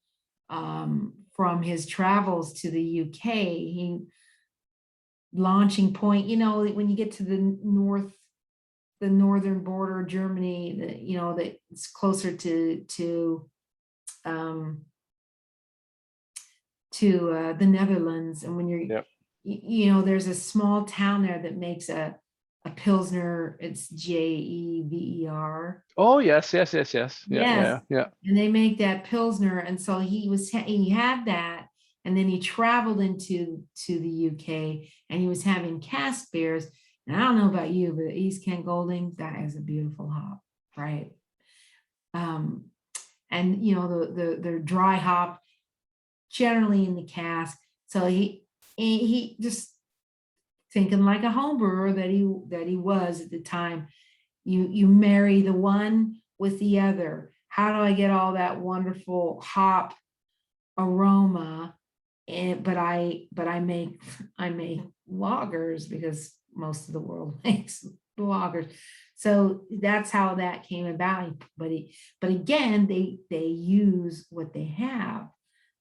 from his travels to the UK. Launching point, when you get to the northern border of Germany, that it's closer to the Netherlands, and when you're there's a small town there that makes a Pilsner. It's Jever. Oh yes. Yeah. And they make that Pilsner, and so he had that, and then he traveled into the UK, and he was having cask beers. And I don't know about you, but East Kent Golding, that is a beautiful hop, right? And you know, the dry hop generally in the cask. So he just thinking like a home brewer that he was at the time. You marry the one with the other. How do I get all that wonderful hop aroma? But I make lagers because most of the world makes lagers. So that's how that came about. But again, they use what they have.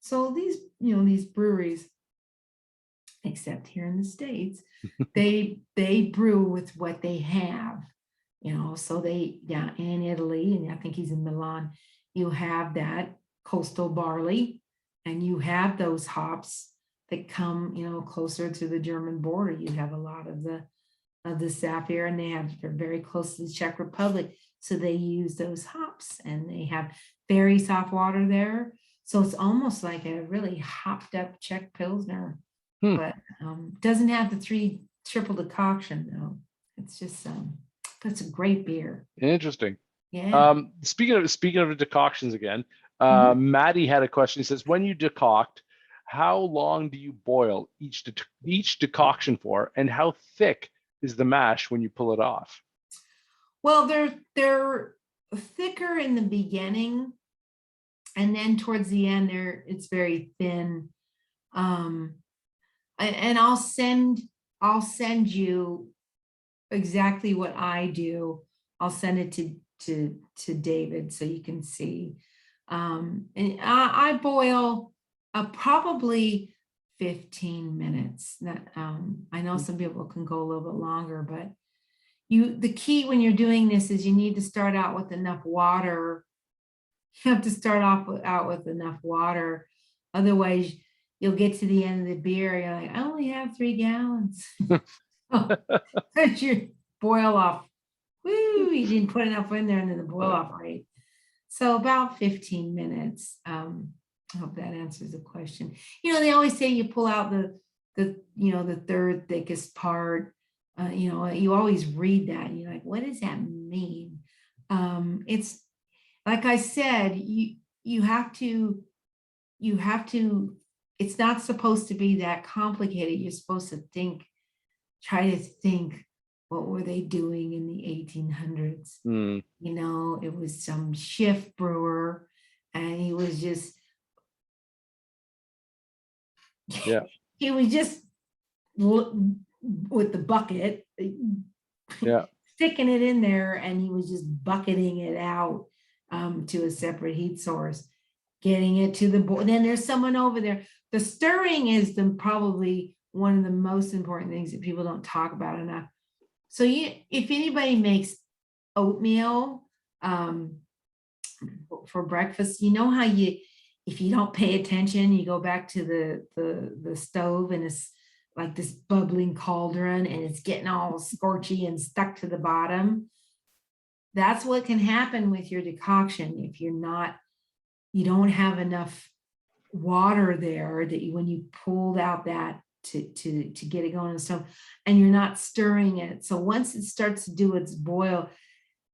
So these breweries, except here in the States, they brew with what they have. So yeah, in Italy, and I think he's in Milan, you have that coastal barley, and you have those hops that come, closer to the German border. You have a lot of the sapphire, and they're very close to the Czech Republic. So they use those hops, and they have very soft water there. So it's almost like a really hopped up Czech Pilsner, but doesn't have the 3 triple decoction though. It's just, that's a great beer. Interesting. Yeah. Speaking of decoctions again, Mhm. Maddie had a question. He says, when you decoct, how long do you boil each decoction for, and how thick is the mash when you pull it off? Well, they're thicker in the beginning, and then towards the end, it's very thin. And I'll send you exactly what I do. I'll send it to David so you can see. And I boil probably 15 minutes. That I know some people can go a little bit longer, but the key when you're doing this is you need to start out with enough water. You have to start out with enough water. Otherwise, you'll get to the end of the beer. You're like, I only have 3 gallons. You boil off. Woo, you didn't put enough in there, and then the boil off rate. So about 15 minutes. I hope that answers the question. They always say you pull out the third thickest part. You always read that and you're like, what does that mean? It's like I said, you have to, it's not supposed to be that complicated. You're supposed to try to think, what were they doing in the 1800s? It was some shift brewer, and he was just, Yeah. he was just with the bucket, Yeah. sticking it in there, and he was just bucketing it out to a separate heat source, getting it to the boil. Then there's someone over there. The stirring is probably one of the most important things that people don't talk about enough. So if anybody makes oatmeal for breakfast, how if you don't pay attention, you go back to the stove, and it's like this bubbling cauldron, and it's getting all scorchy and stuck to the bottom. That's what can happen with your decoction if you don't have enough water there, that when you pulled out that to get it going, and you're not stirring it. So once it starts to do its boil,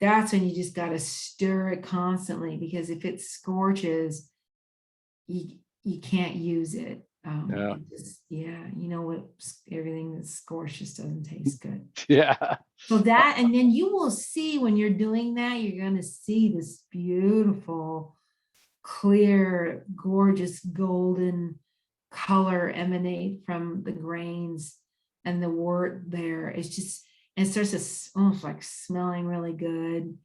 that's when you just got to stir it constantly, because if it scorches, you can't use it. What, everything that's scorched just doesn't taste good. Yeah. So that, and then you will see when you're doing that, you're going to see this beautiful, clear, gorgeous, golden color emanate from the grains, and the wort there. It's just, and it starts to almost like smelling really good.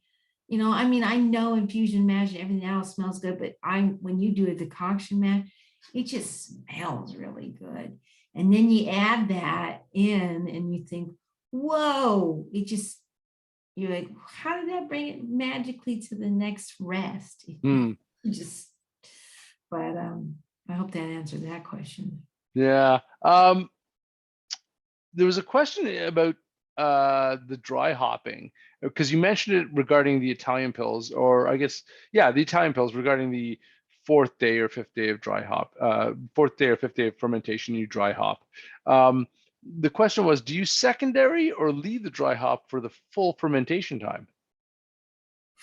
I know infusion mash and everything else smells good, but when you do a decoction mash, it just smells really good. And then you add that in, and you think, whoa, you're like, how did that bring it magically to the next rest? But I hope that answered that question. Yeah. There was a question about the dry hopping, because you mentioned it regarding the Italian pills, or I guess, the Italian pills, regarding the 4th day or 5th day of dry hop, 4th day or 5th day of fermentation, you dry hop. The question was, do you secondary or leave the dry hop for the full fermentation time?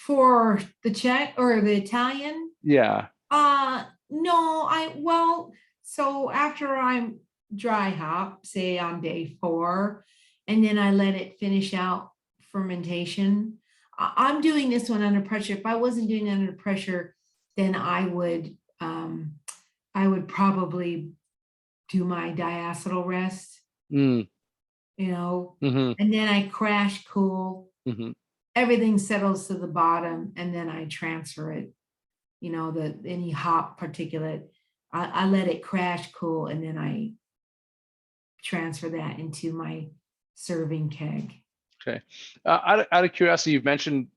For the Czech or the Italian, Yeah. no, well, so after I'm dry hop, say on day 4, and then I let it finish out fermentation. I'm doing this one under pressure. If I wasn't doing it under pressure, then I would probably do my diacetyl rest, Mm. and then I crash cool. Everything settles to the bottom, and then I transfer it, any hop particulate. I let it crash cool, and then I transfer that into my serving keg. Okay. Out of curiosity, you've mentioned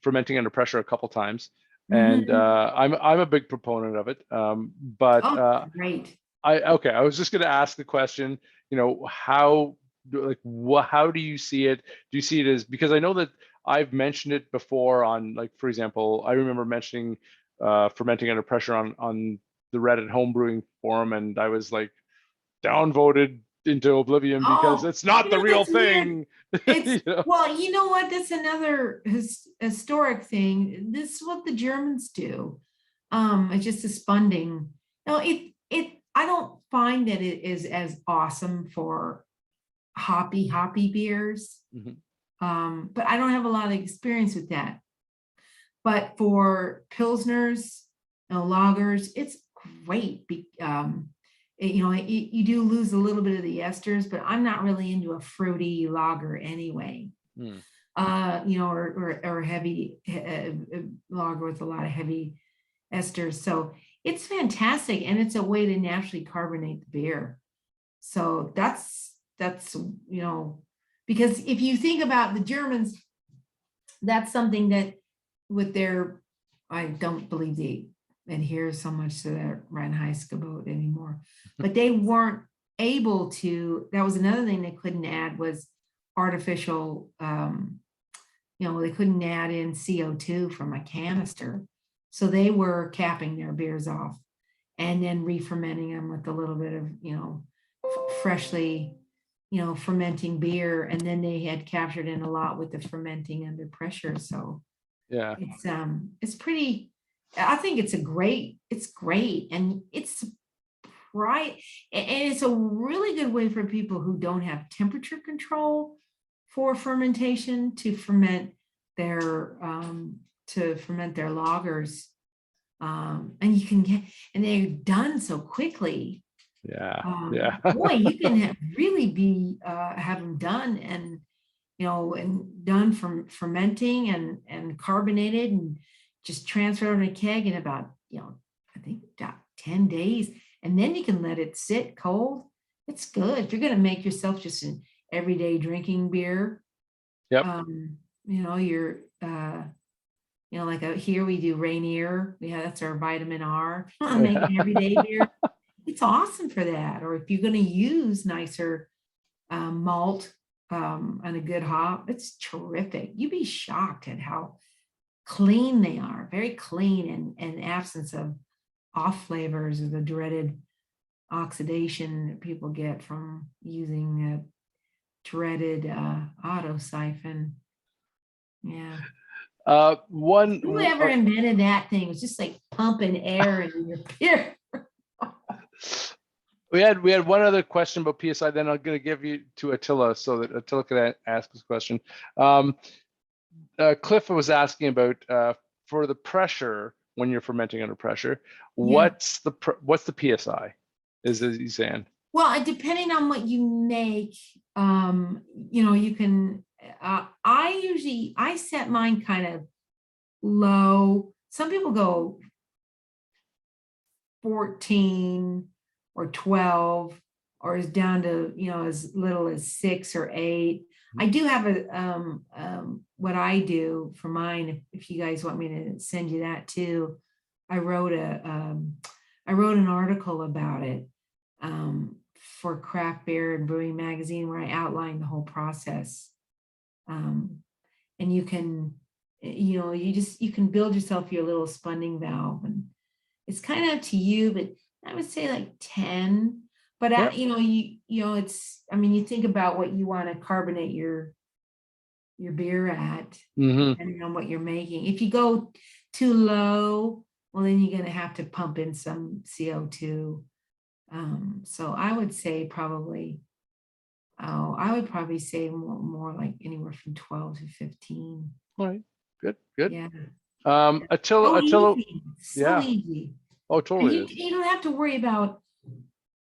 fermenting under pressure a couple times, and I'm a big proponent of it. But great. I was just going to ask the question. How do you see it? Do you see it as, because I know that I've mentioned it before on, like, for example, I remember mentioning fermenting under pressure on the Reddit homebrewing forum, and I was like downvoted into oblivion because it's not the real thing. It's well, you know what? That's another historic thing. This is what the Germans do. It's just a spunding. No, I don't find that it is as awesome for hoppy beers. But I don't have a lot of experience with that. But for pilsners, lagers, it's great. You do lose a little bit of the esters, but I'm not really into a fruity lager anyway. Or heavy lager with a lot of heavy esters. So it's fantastic, and it's a way to naturally carbonate the beer. So that's because if you think about the Germans, that's something that with their, I don't believe they adhere so much to their Reinheitsgebot anymore, but they weren't able to. That was another thing they couldn't add was artificial, they couldn't add in CO2 from a canister. So they were capping their beers off and then re-fermenting them with a little bit of, freshly, fermenting beer. And then they had captured in a lot with the fermenting under pressure. So yeah, it's pretty, I think it's great. And it's right. And it's a really good way for people who don't have temperature control for fermentation to ferment their lagers. And you can get, and they're done so quickly. Boy, you can really be have them done and done from fermenting and carbonated and just transfer on a keg in about I think about 10 days, and then you can let it sit cold. It's good if you're going to make yourself just an everyday drinking beer. You're here we do Rainier. That's our vitamin R. Make an everyday beer. It's awesome for that. Or if you're going to use nicer malt and a good hop, it's terrific. You'd be shocked at how clean they are. Very clean, and absence of off flavors or the dreaded oxidation that people get from using a dreaded auto siphon. Yeah. Whoever invented that thing was just like pumping air into your beer. We had one other question about PSI, then I'm going to give you to Attila so that Attila can ask this question. Cliff was asking about for the pressure when you're fermenting under pressure, what's the PSI? Is he saying? Well, depending on what you make, you can. I set mine kind of low. Some people go 14 or 12, or is down to as little as 6 or 8. I do have what I do for mine. If you guys want me to send you that too, I wrote an article about it for Craft Beer and Brewing Magazine, where I outlined the whole process. And you can, you can build yourself your little spunding valve, and it's kind of up to you, but I would say like 10. But it's, you think about what you want to carbonate your your beer at, Mhm. depending on what you're making. If you go too low, well, then you're gonna have to pump in some CO2. So I would say probably, I would probably say more like anywhere from 12 to 15. All right. Good. Good. Yeah. Attila. So easy. So Yeah. easy. Oh, And totally you, is. you don't have to worry about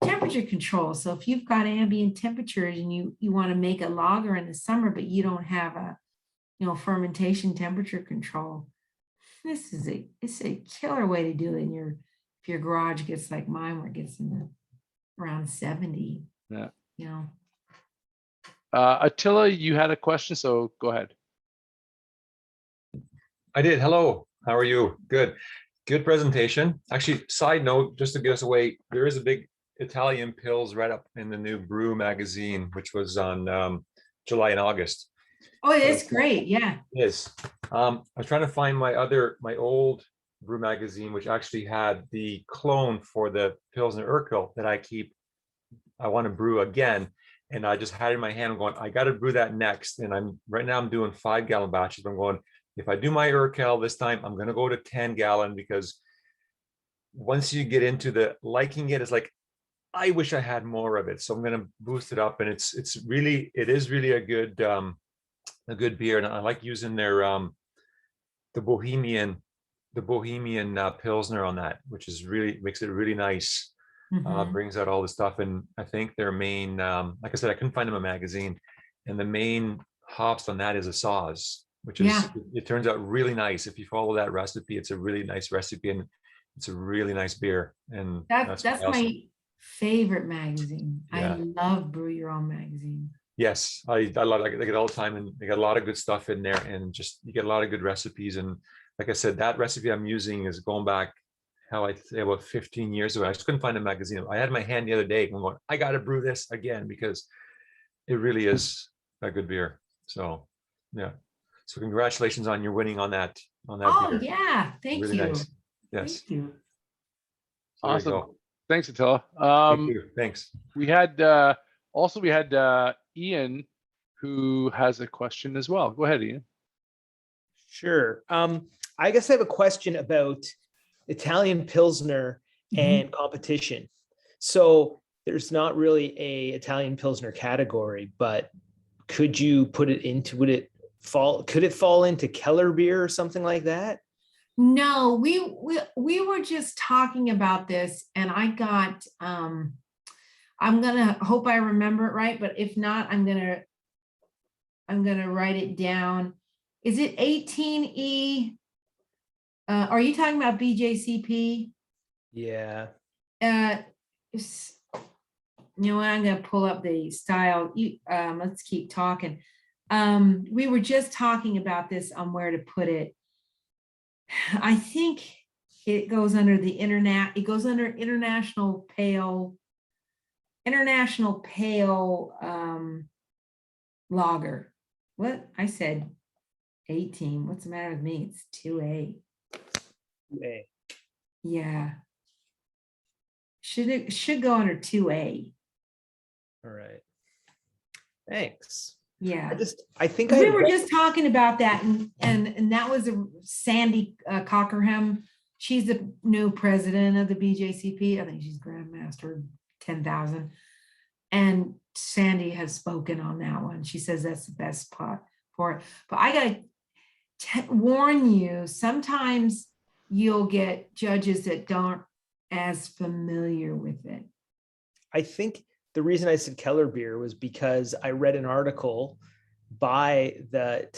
temperature control. So if you've got ambient temperatures and you want to make a lager in the summer, but you don't have a, fermentation temperature control, it's a killer way to do it if your garage gets like mine, where it gets in the around 70. Yeah. You know. Attila, you had a question, so go ahead. I did. Hello. How are you? Good. Good presentation. Actually, side note, just to get us away, there is a big Italian Pils right up in the new Brew magazine, which was on July and August. Oh, it's great. Yeah. It is. I was trying to find my old Brew magazine, which actually had the clone for the Pilsner Urquell that I want to brew again. And I just had it in my hand. I'm going, I got to brew that next. And right now I'm doing 5-gallon batches. I'm going, if I do my Urquell this time, I'm going to go to 10-gallon, because once you get into the liking it, it's like, I wish I had more of it. So I'm going to boost it up. And it is really a good beer. And I like using their, the Bohemian Pilsner on that, which is makes it really nice. Mhm. Brings out all the stuff. And I think their main, like I said, I couldn't find them in a magazine, and the main hops on that is a Saaz, which is, Yeah. it turns out really nice. If you follow that recipe, it's a really nice recipe, and it's a really nice beer. And That's awesome. my favorite magazine. Yeah. I love Brew Your Own magazine. Yes, I love it. I get it all the time, and they got a lot of good stuff in there, and just you get a lot of good recipes. And like I said, that recipe I'm using is going back, how I say, about 15 years ago. I just couldn't find a magazine. I had my hand the other day, and I'm going, I got to brew this again, because it really is a good beer. So yeah. So congratulations on your winning on that Oh beer. yeah, thank Really you. nice. Yes. Thank you. So there you Awesome. go. Thanks, Attila. Thank you. Thanks. We had Ian, who has a question as well. Go ahead, Ian. Sure. I guess I have a question about Italian Pilsner and competition. So there's not really a Italian Pilsner category, but could you put it into, could it fall into Keller beer or something like that? No, we were just talking about this, and I got I'm gonna hope I remember it right, but if not, I'm gonna write it down. Is it 18E? Are you talking about BJCP? Yeah. You know what? I'm gonna pull up the style. Let's keep talking. We were just talking about this on where to put it. I think it goes under the internet. It goes under international pale lager. What I said 18. What's the matter with me? It's 2A. Yeah. Should go under 2A. All right. Thanks. Yeah. I think we were just talking about that, and that was Sandy Cockerham. She's the new president of the BJCP. I think she's Grandmaster 10,000. And Sandy has spoken on that one. She says that's the best pot for it. But I got to warn you, sometimes you'll get judges that aren't as familiar with it. I think the reason I said Keller beer was because I read an article by the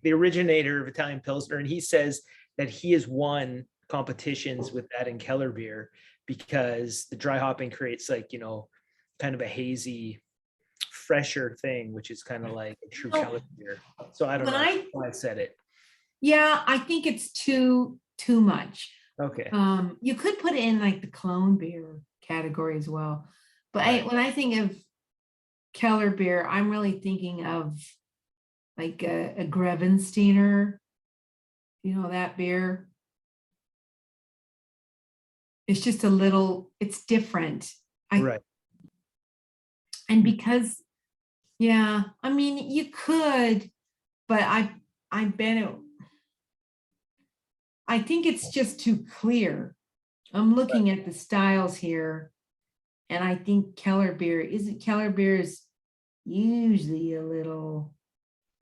the originator of Italian Pilsner, and he says that he has won competitions with that in Keller beer because the dry hopping creates kind of a hazy, fresher thing, which is kind of like a true Keller beer. So I don't know why I said it. Yeah, I think it's too much. Okay. You could put it in like the clone beer category as well. But when I think of Keller beer, I'm really thinking of like a Grevensteiner, that beer. It's just it's different. Right. And because, Yeah, I mean, you could, but I bet it. I think it's just too clear. I'm looking at the styles here, and I think Keller beer is usually a little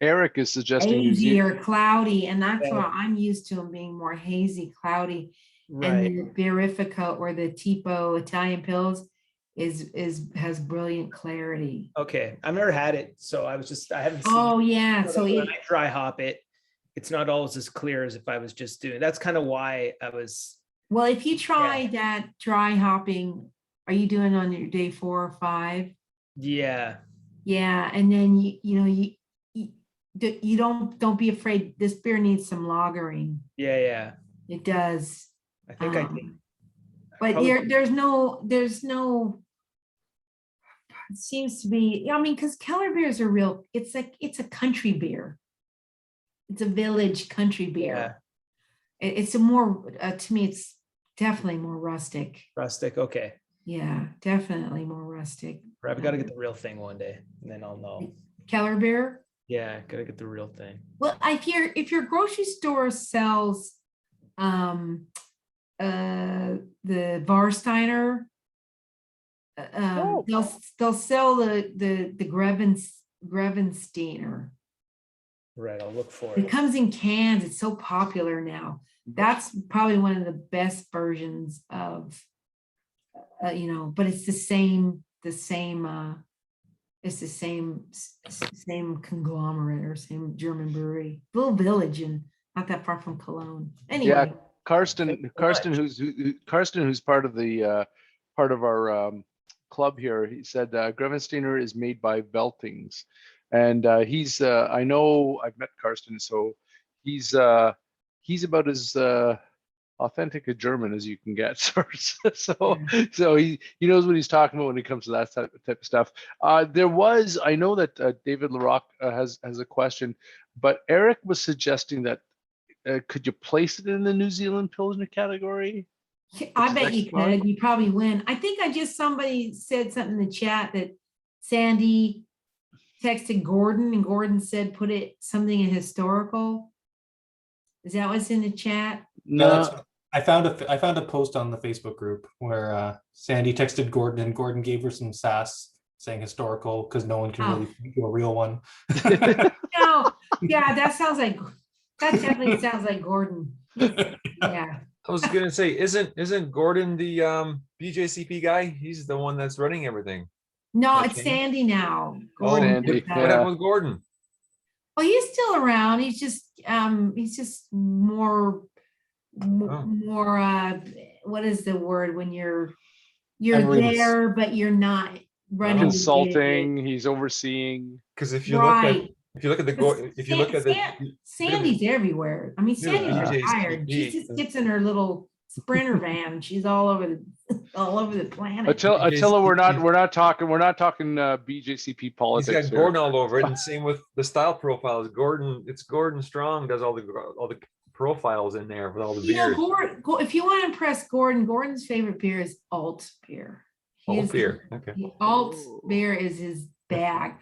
Eric is suggesting New hazy Zealand. or cloudy, and that's Yeah. why I'm used to them being more hazy, cloudy. Right. And the Beerifica or the Tipo Italian pills has brilliant clarity. Okay. I've never had it, so I haven't seen. Oh yeah, So so when it, I dry hop it, it's not always as clear as if I was just doing. That's kind of why I was. well, if you try that dry hopping, are you doing on your day 4 or 5? Yeah. Yeah, and then you don't be afraid. This beer needs some lagering. Yeah. Yeah. It does. I think I think. But probably- there's no. It seems to be. I mean, because Keller beers are real. It's a country beer. It's a village country beer. It's a more to me. It's definitely more rustic. Rustic. Okay. Yeah, definitely more rustic. I've got to get the real thing one day, and then I'll know. Keller beer. Yeah, gotta get the real thing. Well, if your grocery store sells the Warsteiner, they'll sell the Grevensteiner. Right, I'll look for It it. comes in cans. It's so popular now. That's probably one of the best versions of, but it's the same. It's the same conglomerate or same German brewery, little village and not that far from Cologne. Anyway, Karsten, who's part of our club here, he said Grevensteiner is made by Veltings, and he's I know I've met Karsten, so he's about as authentic a German as you can get. So he knows what he's talking about when it comes to that type of stuff. I know that David Larock has a question, but Eric was suggesting that could you place it in the New Zealand Pilsner category? I bet you could. You probably win. I think somebody said something in the chat that Sandy texted Gordon and Gordon said put it something in historical. Is that what's in the chat? No. I found a post on the Facebook group where Sandy texted Gordon and Gordon gave her some sass saying historical because no one can really do a real one. No, yeah, that definitely sounds like Gordon. Yeah. I was gonna say, isn't Gordon the BJCP guy? He's the one that's running everything. No, That it's changed? Sandy now. Oh, Sandy, what happened with Gordon? Well, he's still around. He's just more what is the word when you're Everyone's- there but you're not running the Consulting, day-to-day. he's overseeing. Because if you Right. look at the Sandy's everywhere. I mean, Yeah, Sandy's BJ's retired. She TV. just gets in her little sprinter van and she's all over the planet. Attila, we're not talking BJCP he's politics got here. Gordon all over it, and same with the style profiles. Gordon Strong does all the profiles in there with all the beers. Gordon, if you want to impress Gordon's favorite beer is alt beer. Alt beer, okay. Alt beer is his bag.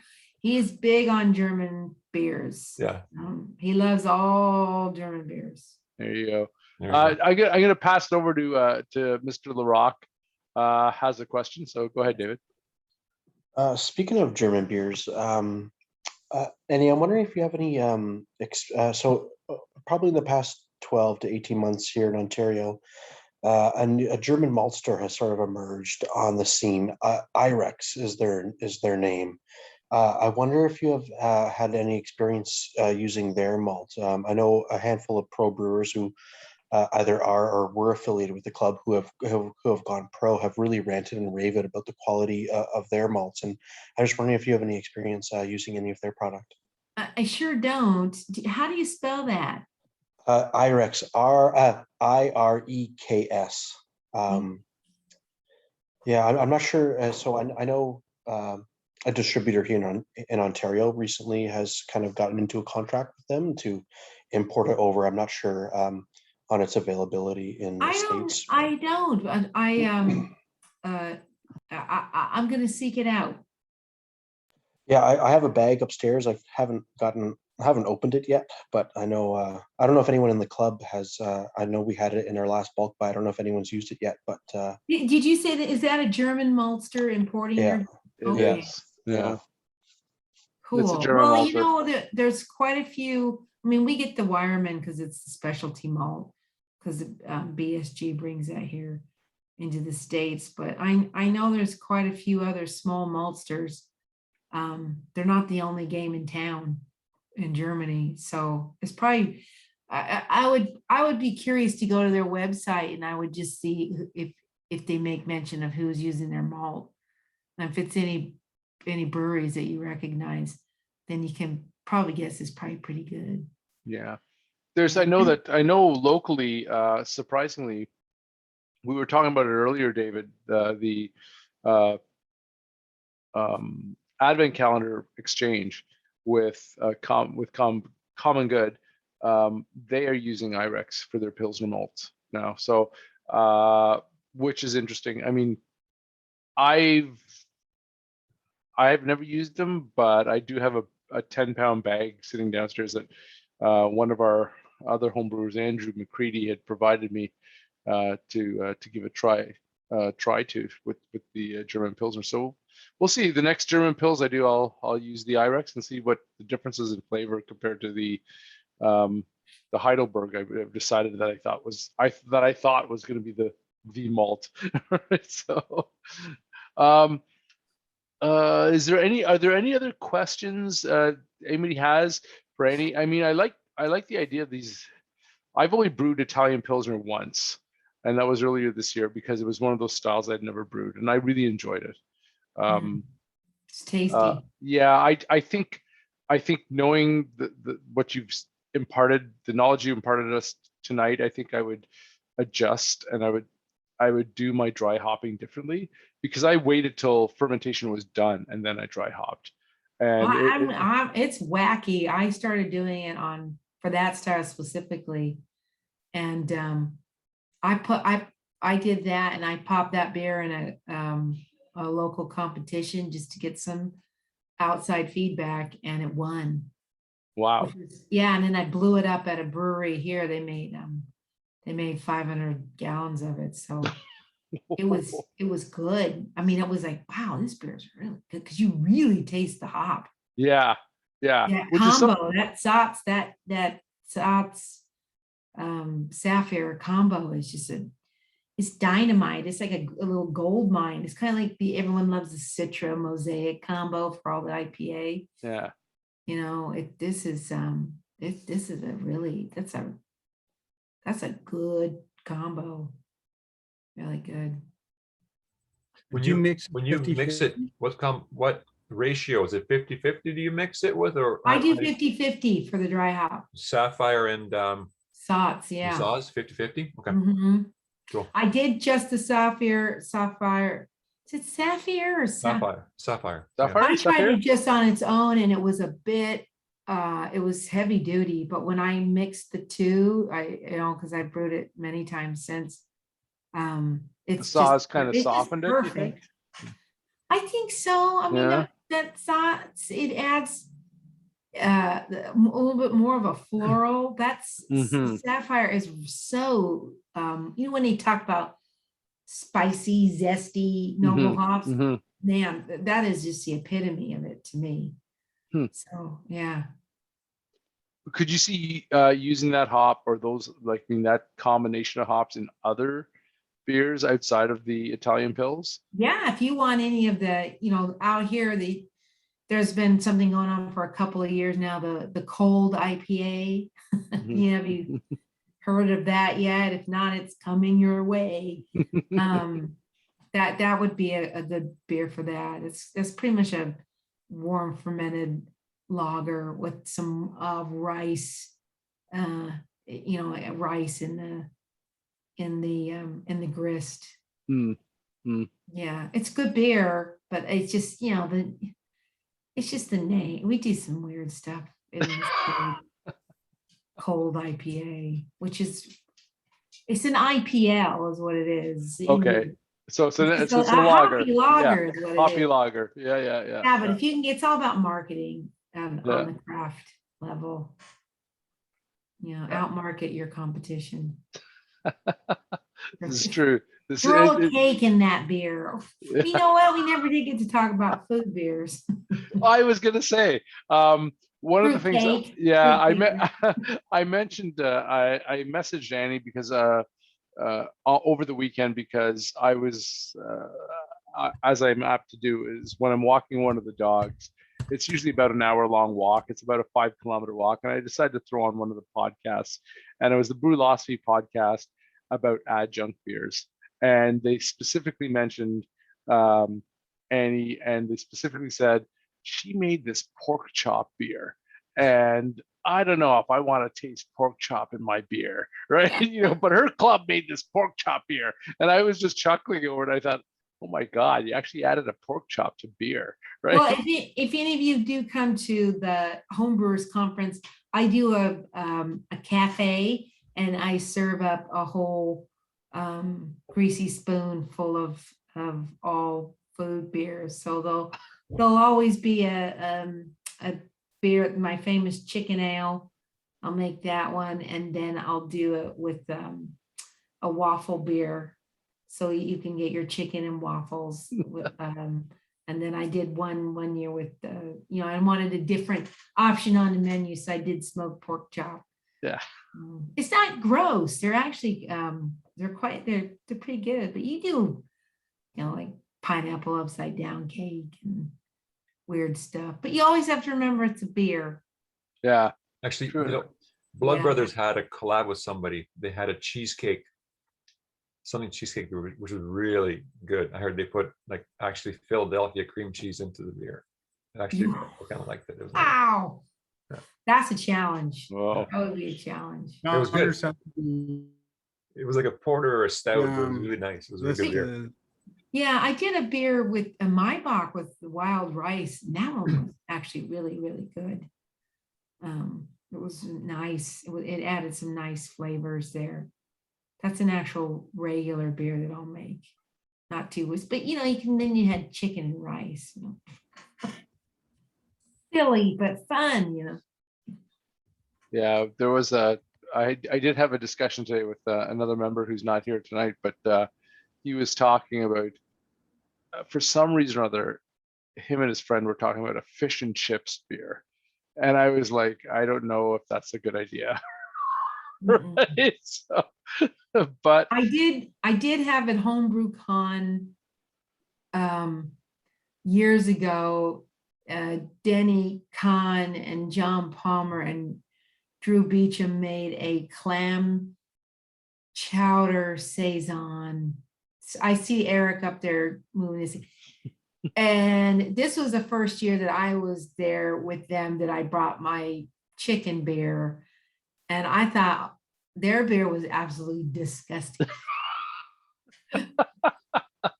He is big on German beers. Yeah. He loves all German beers. There you go. There we go. I'm going to pass it over to Mr. Larock. Has a question, so go ahead, David. Speaking of German beers, Annie, I'm wondering if you have any, probably in the past 12 to 18 months here in Ontario, a German malt store has sort of emerged on the scene. Irex is their name. I wonder if you have had any experience using their malt. I know a handful of pro brewers who either are or were affiliated with the club who have gone pro have really ranted and raved about the quality of their malts. And I was wondering if you have any experience using any of their product. I sure don't. How do you spell that? Irex, IREKS. Yeah, I'm not sure. So I know a distributor here in Ontario recently has kind of gotten into a contract with them to import it over. I'm not sure on its availability in the States. I don't. I'm going to seek it out. Yeah, I have a bag upstairs. I haven't opened it yet, but I know, I don't know if anyone in the club has, I know we had it in our last bulk buy. I don't know if anyone's used it yet, but, Did you say that, is that a German maltster importing yeah, your? It Okay. is. Yeah. It's a Cool. German Well, you malter. know, there's quite a few. I mean, we get the Wireman because it's a specialty malt, because BSG brings that here into the States. But I know there's quite a few other small maltsters. They're not the only game in town in Germany. So it's probably, I would be curious to go to their website, and I would just see if they make mention of who's using their malt. And if it's any breweries that you recognize, then you can probably guess it's probably pretty good. Yeah. I know locally, surprisingly, we were talking about it earlier, David, the advent calendar exchange with Common Good. They are using IREX for their Pilsner malts now. So, which is interesting. I mean, I've never used them, but I do have a 10-pound bag sitting downstairs that one of our other homebrewers, Andrew McCready, had provided me to give a try to with the German Pilsner. So we'll see. The next German Pils I do, I'll use the IREX and see what the differences in flavor compared to the Heidelberg. I've decided that I thought was going to be the malt. So. Are there any other questions anybody has for any? I mean, I like the idea of these. I've only brewed Italian Pilsner once, and that was earlier this year because it was one of those styles I'd never brewed, and I really enjoyed it. It's tasty. Yeah, I think knowing what you've imparted, the knowledge you imparted us tonight, I think I would adjust, and I would do my dry hopping differently, because I waited till fermentation was done and then I dry hopped. And it's wacky. I started doing it for that style specifically, and I did that, and I popped that beer in a local competition just to get some outside feedback, and it won. Wow. Yeah, and then I blew it up at a brewery here. They made 500 gallons of it, so it was good. I mean, it was like, wow, this beer is really good, because you really taste the hop. Yeah. Which combo, that Sots Sapphire combo is just it's dynamite. It's like a little gold mine. It's kind of like everyone loves the Citra Mosaic combo for all the IPA. Yeah. You know, this is a really, that's a good combo. Really good. When you mix it, what ratio is it? 50-50 do you mix it with, or I do 50-50 for the dry hop. Sapphire and Sots, yeah. Saws 50-50? Okay. Mm-hmm. Cool. I did just the sapphire. Is it sapphire or Sapphire? I tried it just on its own, and it was a bit it was heavy duty, but when I mixed the two, because I brewed it many times since, it's the Saws kind of softened it, you think? I think so. I mean, that Sots, it adds a little bit more of a floral. That's Sapphire is so when they talk about spicy, zesty, noble hops, man, that is just the epitome of it to me. So yeah. Could you see using that hop or those, that combination of hops in other beers outside of the Italian Pils? Yeah, if you want any of the, out here, there's been something going on for a couple of years now, the cold IPA. Have you heard of that yet? If not, it's coming your way. That would be a good beer for that. It's pretty much a warm fermented lager with some rice, rice in the grist. Yeah, it's good beer, but it's just it's just the name. We do some weird stuff in this cold IPA, which is it's an IPL is what it is. Okay. it's a a lager. hoppy Yeah, lager is what it hoppy is. lager. Yeah. Yeah, but if you can, it's all about marketing on Yeah. the craft level. Outmarket your competition. This is true. Throw a cake in that beer. You know what? We never did get to talk about food beers. I was gonna say, one of the Fruit things, cake. yeah, Fruit cake. I mentioned, I messaged Annie because over the weekend, because I was, as I'm apt to do, is when I'm walking one of the dogs, it's usually about an hour-long walk. It's about a 5-kilometer walk, and I decided to throw on one of the podcasts, and it was the Brewlosophy podcast about adjunct beers, and they specifically mentioned Annie, and they specifically said she made this pork chop beer, and I don't know if I want to taste pork chop in my beer, right? But her club made this pork chop beer, and I was just chuckling over it. I thought, oh my God, you actually added a pork chop to beer, right? Well, if any of you do come to the Homebrewers conference, I do a cafe, and I serve up a whole greasy spoon full of all food beers. So there'll always be a beer, my famous chicken ale. I'll make that one, and then I'll do it with a waffle beer, so you can get your chicken and waffles. And then I did one year with I wanted a different option on the menu, so I did smoked pork chop. Yeah. It's not gross. They're actually they're pretty good. But you do, like pineapple upside down cake and weird stuff. But you always have to remember it's a beer. Yeah. Actually, True. Blood Yeah. Brothers had a collab with somebody. They had a cheesecake, cheesecake, which was really good. I heard they put actually Philadelphia cream cheese into the beer. And actually, I kind of liked it. It was nice. Wow. Yeah. That's a challenge. Whoa. That would be a challenge. It was good. Something, It was like a porter or a stout. It was Yeah. really nice. It was a this really good beer. Yeah, I did a beer with a Maibach with the wild rice. And that one was actually really, really good. It was nice. It added some nice flavors there. That's an actual regular beer that I'll make. Not too, but then you had chicken and rice. Silly but fun, Yeah, there was I did have a discussion today with another member who's not here tonight, but he was talking about, for some reason or other, him and his friend were talking about a fish and chips beer. And I was like, I don't know if that's a good idea. Right? So, but I did have at Homebrew Con years ago, Denny Kahn and John Palmer and Drew Beecham made a clam chowder saison. I see Eric up there moving his. And this was the first year that I was there with them that I brought my chicken beer. And I thought their beer was absolutely disgusting.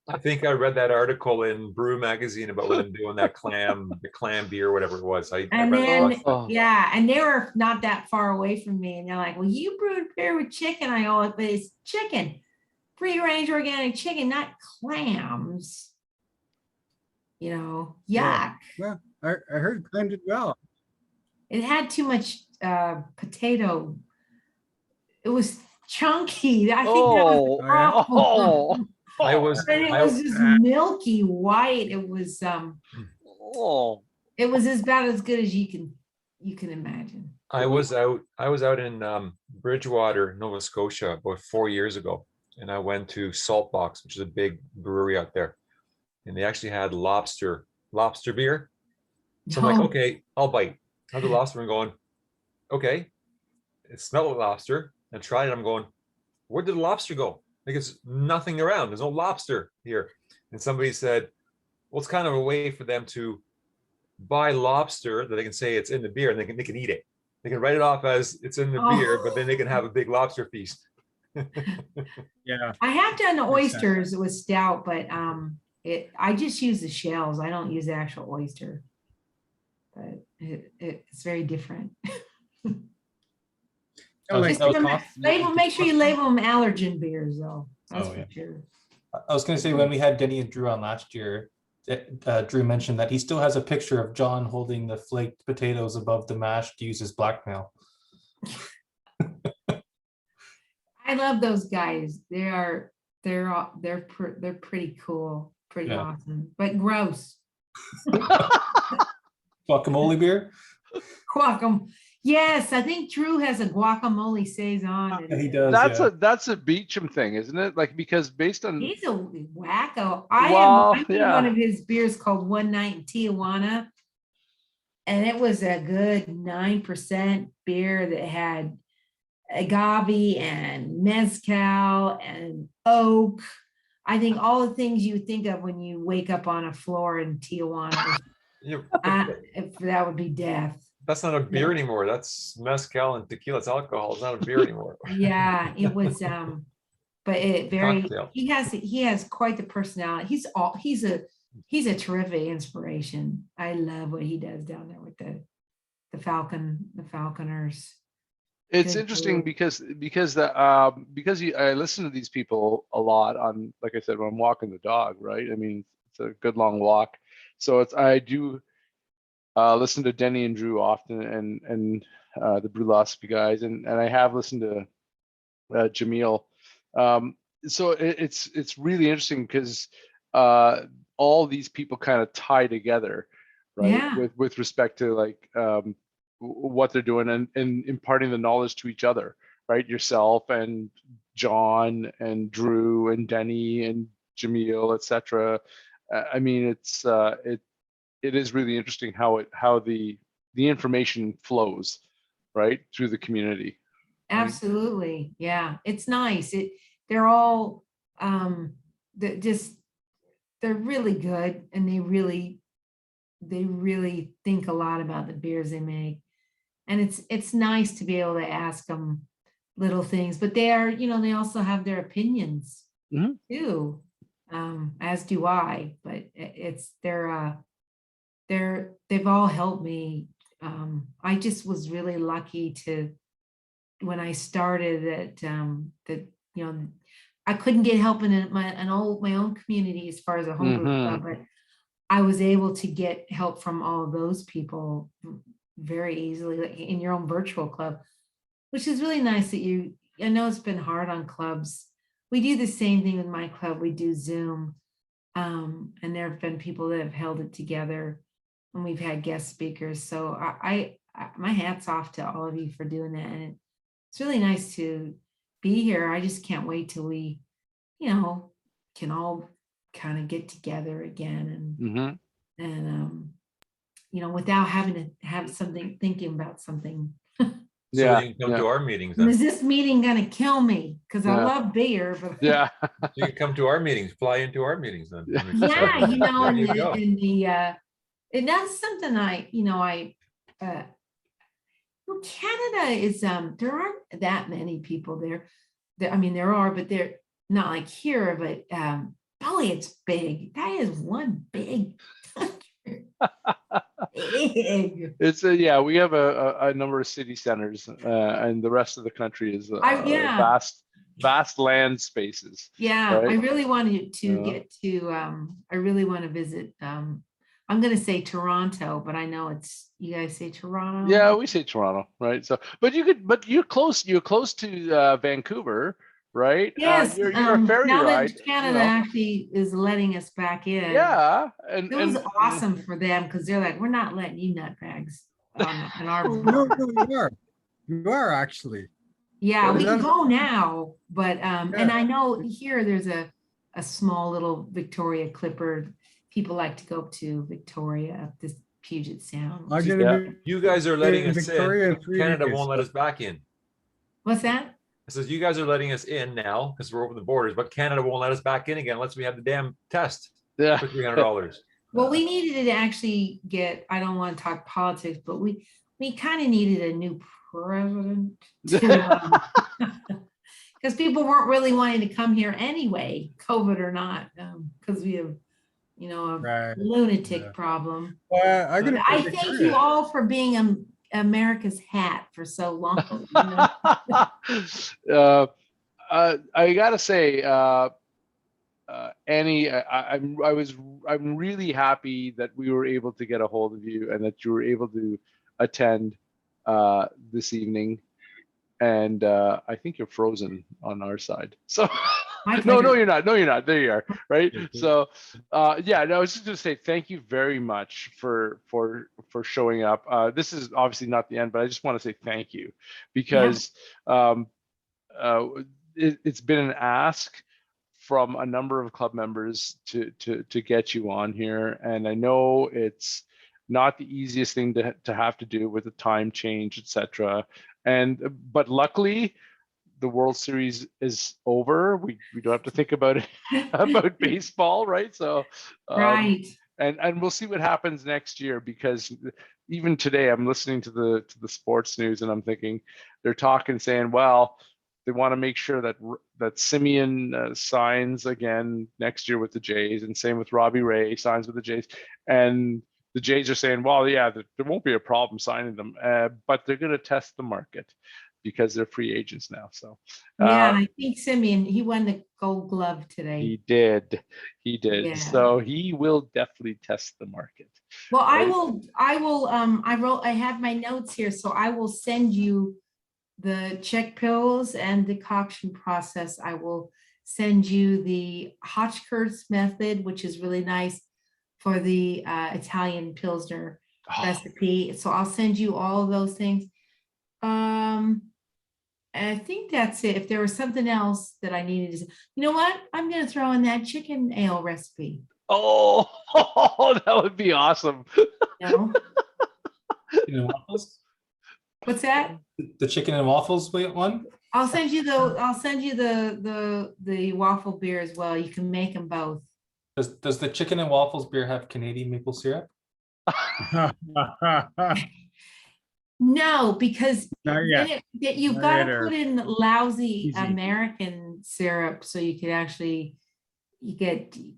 I think I read that article in Brew magazine about them doing that the clam beer, whatever it was. I And read then, it. yeah, and they were not that far away from me. And they're like, well, you brewed beer with chicken. I go, but it's chicken, free-range organic chicken, not clams. Yuck. Yeah. well, I heard Glenn did well. It had too much potato. It was chunky. I think that was the problem. I was And it was just milky white. It was it was about as good as you can imagine. I was out in Bridgewater, Nova Scotia about 4 years ago, and I went to Saltbox, which is a big brewery out there, and they actually had lobster beer. So I'm like, okay, I'll bite. I have the lobster and going, okay, it smelled like lobster. And tried it. I'm going, where did the lobster go? Like, it's nothing around. There's no lobster here. And somebody said, well, it's kind of a way for them to buy lobster that they can say it's in the beer, and they can eat it. They can write it off as it's in the beer, but then they can have a big lobster feast. Yeah. I have done the Makes sense. oysters with stout, but I just use the shells. I don't use the actual oyster. But it's very different. Oh, like Just those remember, coffee- make sure you label them allergen beers, though. That's Oh, for yeah. sure. I was going to say, when we had Denny and Drew on last year, Drew mentioned that he still has a picture of John holding the flaked potatoes above the mash to use as blackmail. I love those guys. They're pretty cool, pretty Yeah. awesome, but gross. Guacamole beer? Guacamole. Yes, I think Drew has a guacamole saison. Yeah, he does. That's a Beecham thing, isn't it? Like, because based on He's a wacko. Well, I made yeah. one of his beers called One Night in Tijuana, and it was a good 9% beer that had agave and mezcal and oak. I think all the things you think of when you wake up on a floor in Tijuana. If that would be death. That's not a beer anymore. That's mezcal and tequila. It's alcohol. It's not a beer anymore. Yeah, it was but it very Cocktail. he has quite the personality. He's a terrific inspiration. I love what he does down there with the Falconers. it's Good interesting food. because I listen to these people a lot on, like I said, when I'm walking the dog, right? I mean, it's a good long walk, so I do listen to Denny and Drew often, and the Brulosophy guys, and I have listened to Jamil. So it's really interesting because all these people kind of tie together, right? Yeah. With respect to like what they're doing and imparting the knowledge to each other, right? Yourself and John and Drew and Denny and Jamil, etc. I mean, it is really interesting how the information flows, right, through the community. Absolutely. Yeah. It's nice. They're all they're really good, and they really think a lot about the beers they make. And it's nice to be able to ask them little things, but they are, they also have their opinions too, as do I, but they've all helped me. I just was really lucky when I started that I couldn't get help in my own community as far as a homebrew club, but I was able to get help from all of those people very easily, like in your own virtual club, which is really nice that I know it's been hard on clubs. We do the same thing with my club. We do Zoom, and there have been people that have held it together, and we've had guest speakers. So I my hat's off to all of you for doing that. And it's really nice to be here. I just can't wait till we, can all kind of get together again and without having to have something, thinking about something. So you can come to our meetings then. Is this meeting gonna kill me? Because I love beer, but Yeah. You can come to our meetings, fly into our meetings then. yeah, There you go. and that's something Canada is there aren't that many people there. I mean, there are, but they're not like here. But boy, it's big. That is one big country. Big. It's we have a number of city centers, and the rest of the country is vast land spaces. Yeah, right? I really wanted to get to. I really want to visit. I'm going to say Toronto, but I know you guys say Toronto. Yeah, we say Toronto, right? So, but you're close. You're close to Vancouver, right? Yes. You're a ferry now ride. that Canada actually is letting us back in. Yeah, it was awesome for them because they're like, we're not letting you nutbags on our. No, you are. You are actually. Yeah, we can go now, but and I know here there's a small little Victoria Clipper. People like to go up to Victoria, up this Puget Sound. You guys are letting us Victoria in. Canada won't let us back in. What's that? It says you guys are letting us in now because we're over the borders, but Canada won't let us back in again unless we have the damn test Yeah. for $300. Well, we needed to actually I don't want to talk politics, but we kind of needed a new president because people weren't really wanting to come here anyway, COVID or not, because we have a lunatic problem. Well, I thank you all for being America's hat for so long. I gotta say, Annie, I'm really happy that we were able to get a hold of you and that you were able to attend this evening. And I think you're frozen on our side. So no, you're not. No, you're not. There you are. Right. So yeah, no, I was just gonna say thank you very much for showing up. This is obviously not the end, but I just want to say thank you because it's been an ask from a number of club members to get you on here, and I know it's not the easiest thing to have to do with the time change, etc. But luckily, the World Series is over. We don't have to think about it about baseball, right? So Right. and we'll see what happens next year, because even today I'm listening to the sports news and I'm thinking they're talking, saying, well, they want to make sure that Simeon signs again next year with the Jays, and same with Robbie Ray signs with the Jays, and the Jays are saying, well, yeah, there won't be a problem signing them, but they're going to test the market because they're free agents now. So Yeah, I think Simeon, he won the Gold Glove today. he did. Yeah. So he will definitely test the market. Well, right? I have my notes here, so I will send you the Czech pills and decoction process. I will send you the Hotchkiss method, which is really nice for the Italian Pilsner recipe. So I'll send you all of those things. I think that's it. If there was something else that I needed to say, you know what? I'm going to throw in that chicken ale recipe. Oh, that would be awesome. No? Chicken and waffles? What's that? The chicken and waffles one? I'll send you the waffle beer as well. You can make them both. Does the chicken and waffles beer have Canadian maple syrup? No, because Not yet. you've Not got yet, to Eric. put in lousy Easy. American syrup so you could actually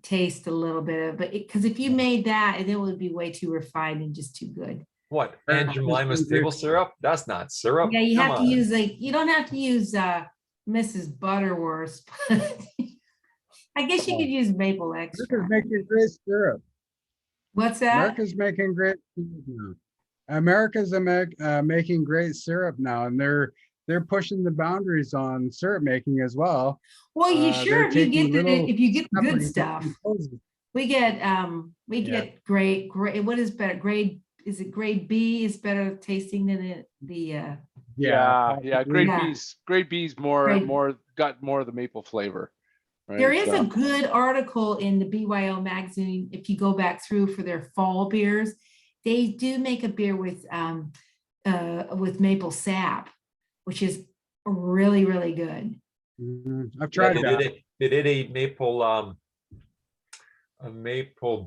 taste a little bit of it. Because if you made that, it would be way too refined and just too good. What? Aunt Jemima's table syrup? That's not syrup. Yeah, you Come have to on. use you don't have to use Mrs. Butterworth. I guess you could use maple extra. America's making great syrup. What's that? America's making great syrup now. America's making great syrup now, and they're pushing the boundaries on syrup making as well. Well, you They're if you taking get little the good companies stuff. and poses. We get great. What is better? Is it grade B is better tasting than the Yeah. possibly. Grade B's got more of the maple flavor. Right? There is So a good article in the BYO magazine. If you go back through for their fall beers, they do make a beer with maple sap, which is really, really good. I've tried that. They did a maple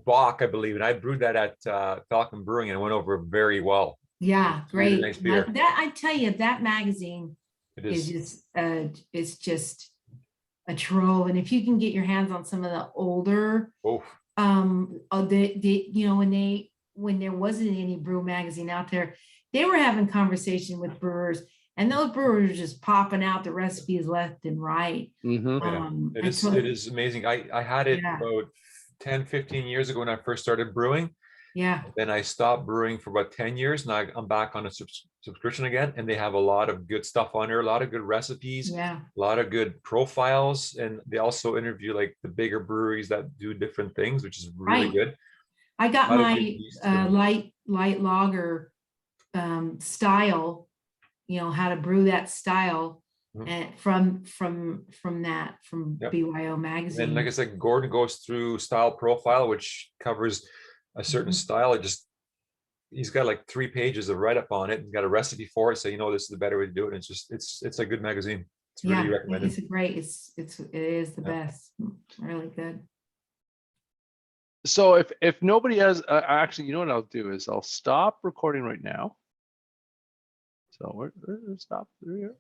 bock, I believe, and I brewed that at Falcon Brewing, and it went over very well. Yeah, It's really great. nice beer. That I tell you, that magazine It is is. just a trove. And if you can get your hands on some of the older, Oh, when there wasn't any brew magazine out there, they were having conversation with brewers, and those brewers were just popping out the recipes left and right. mhm. it is amazing. I had it about 10, 15 years ago when I first started brewing. Yeah. Then I stopped brewing for about 10 years. Now I'm back on a subscription again, and they have a lot of good stuff on there, a lot of good recipes, Yeah. a lot of good profiles, and they also interview like the bigger breweries that do different things, which is really Right. good. I got A lot of my good yeast and- light lager style, how to brew that style, Mhm. and from Yep. BYO And magazine. then, like I said, Gordon goes through style profile, which covers a certain Mhm. style. He's got like 3 pages of write up on it, and got a recipe for it. So this is the better way to do it. And it's a good magazine. It's really recommended. It's a great, it is the Yeah. best, really good. So if nobody has actually, you know what I'll do is I'll stop recording right now. So we're stop. There we go.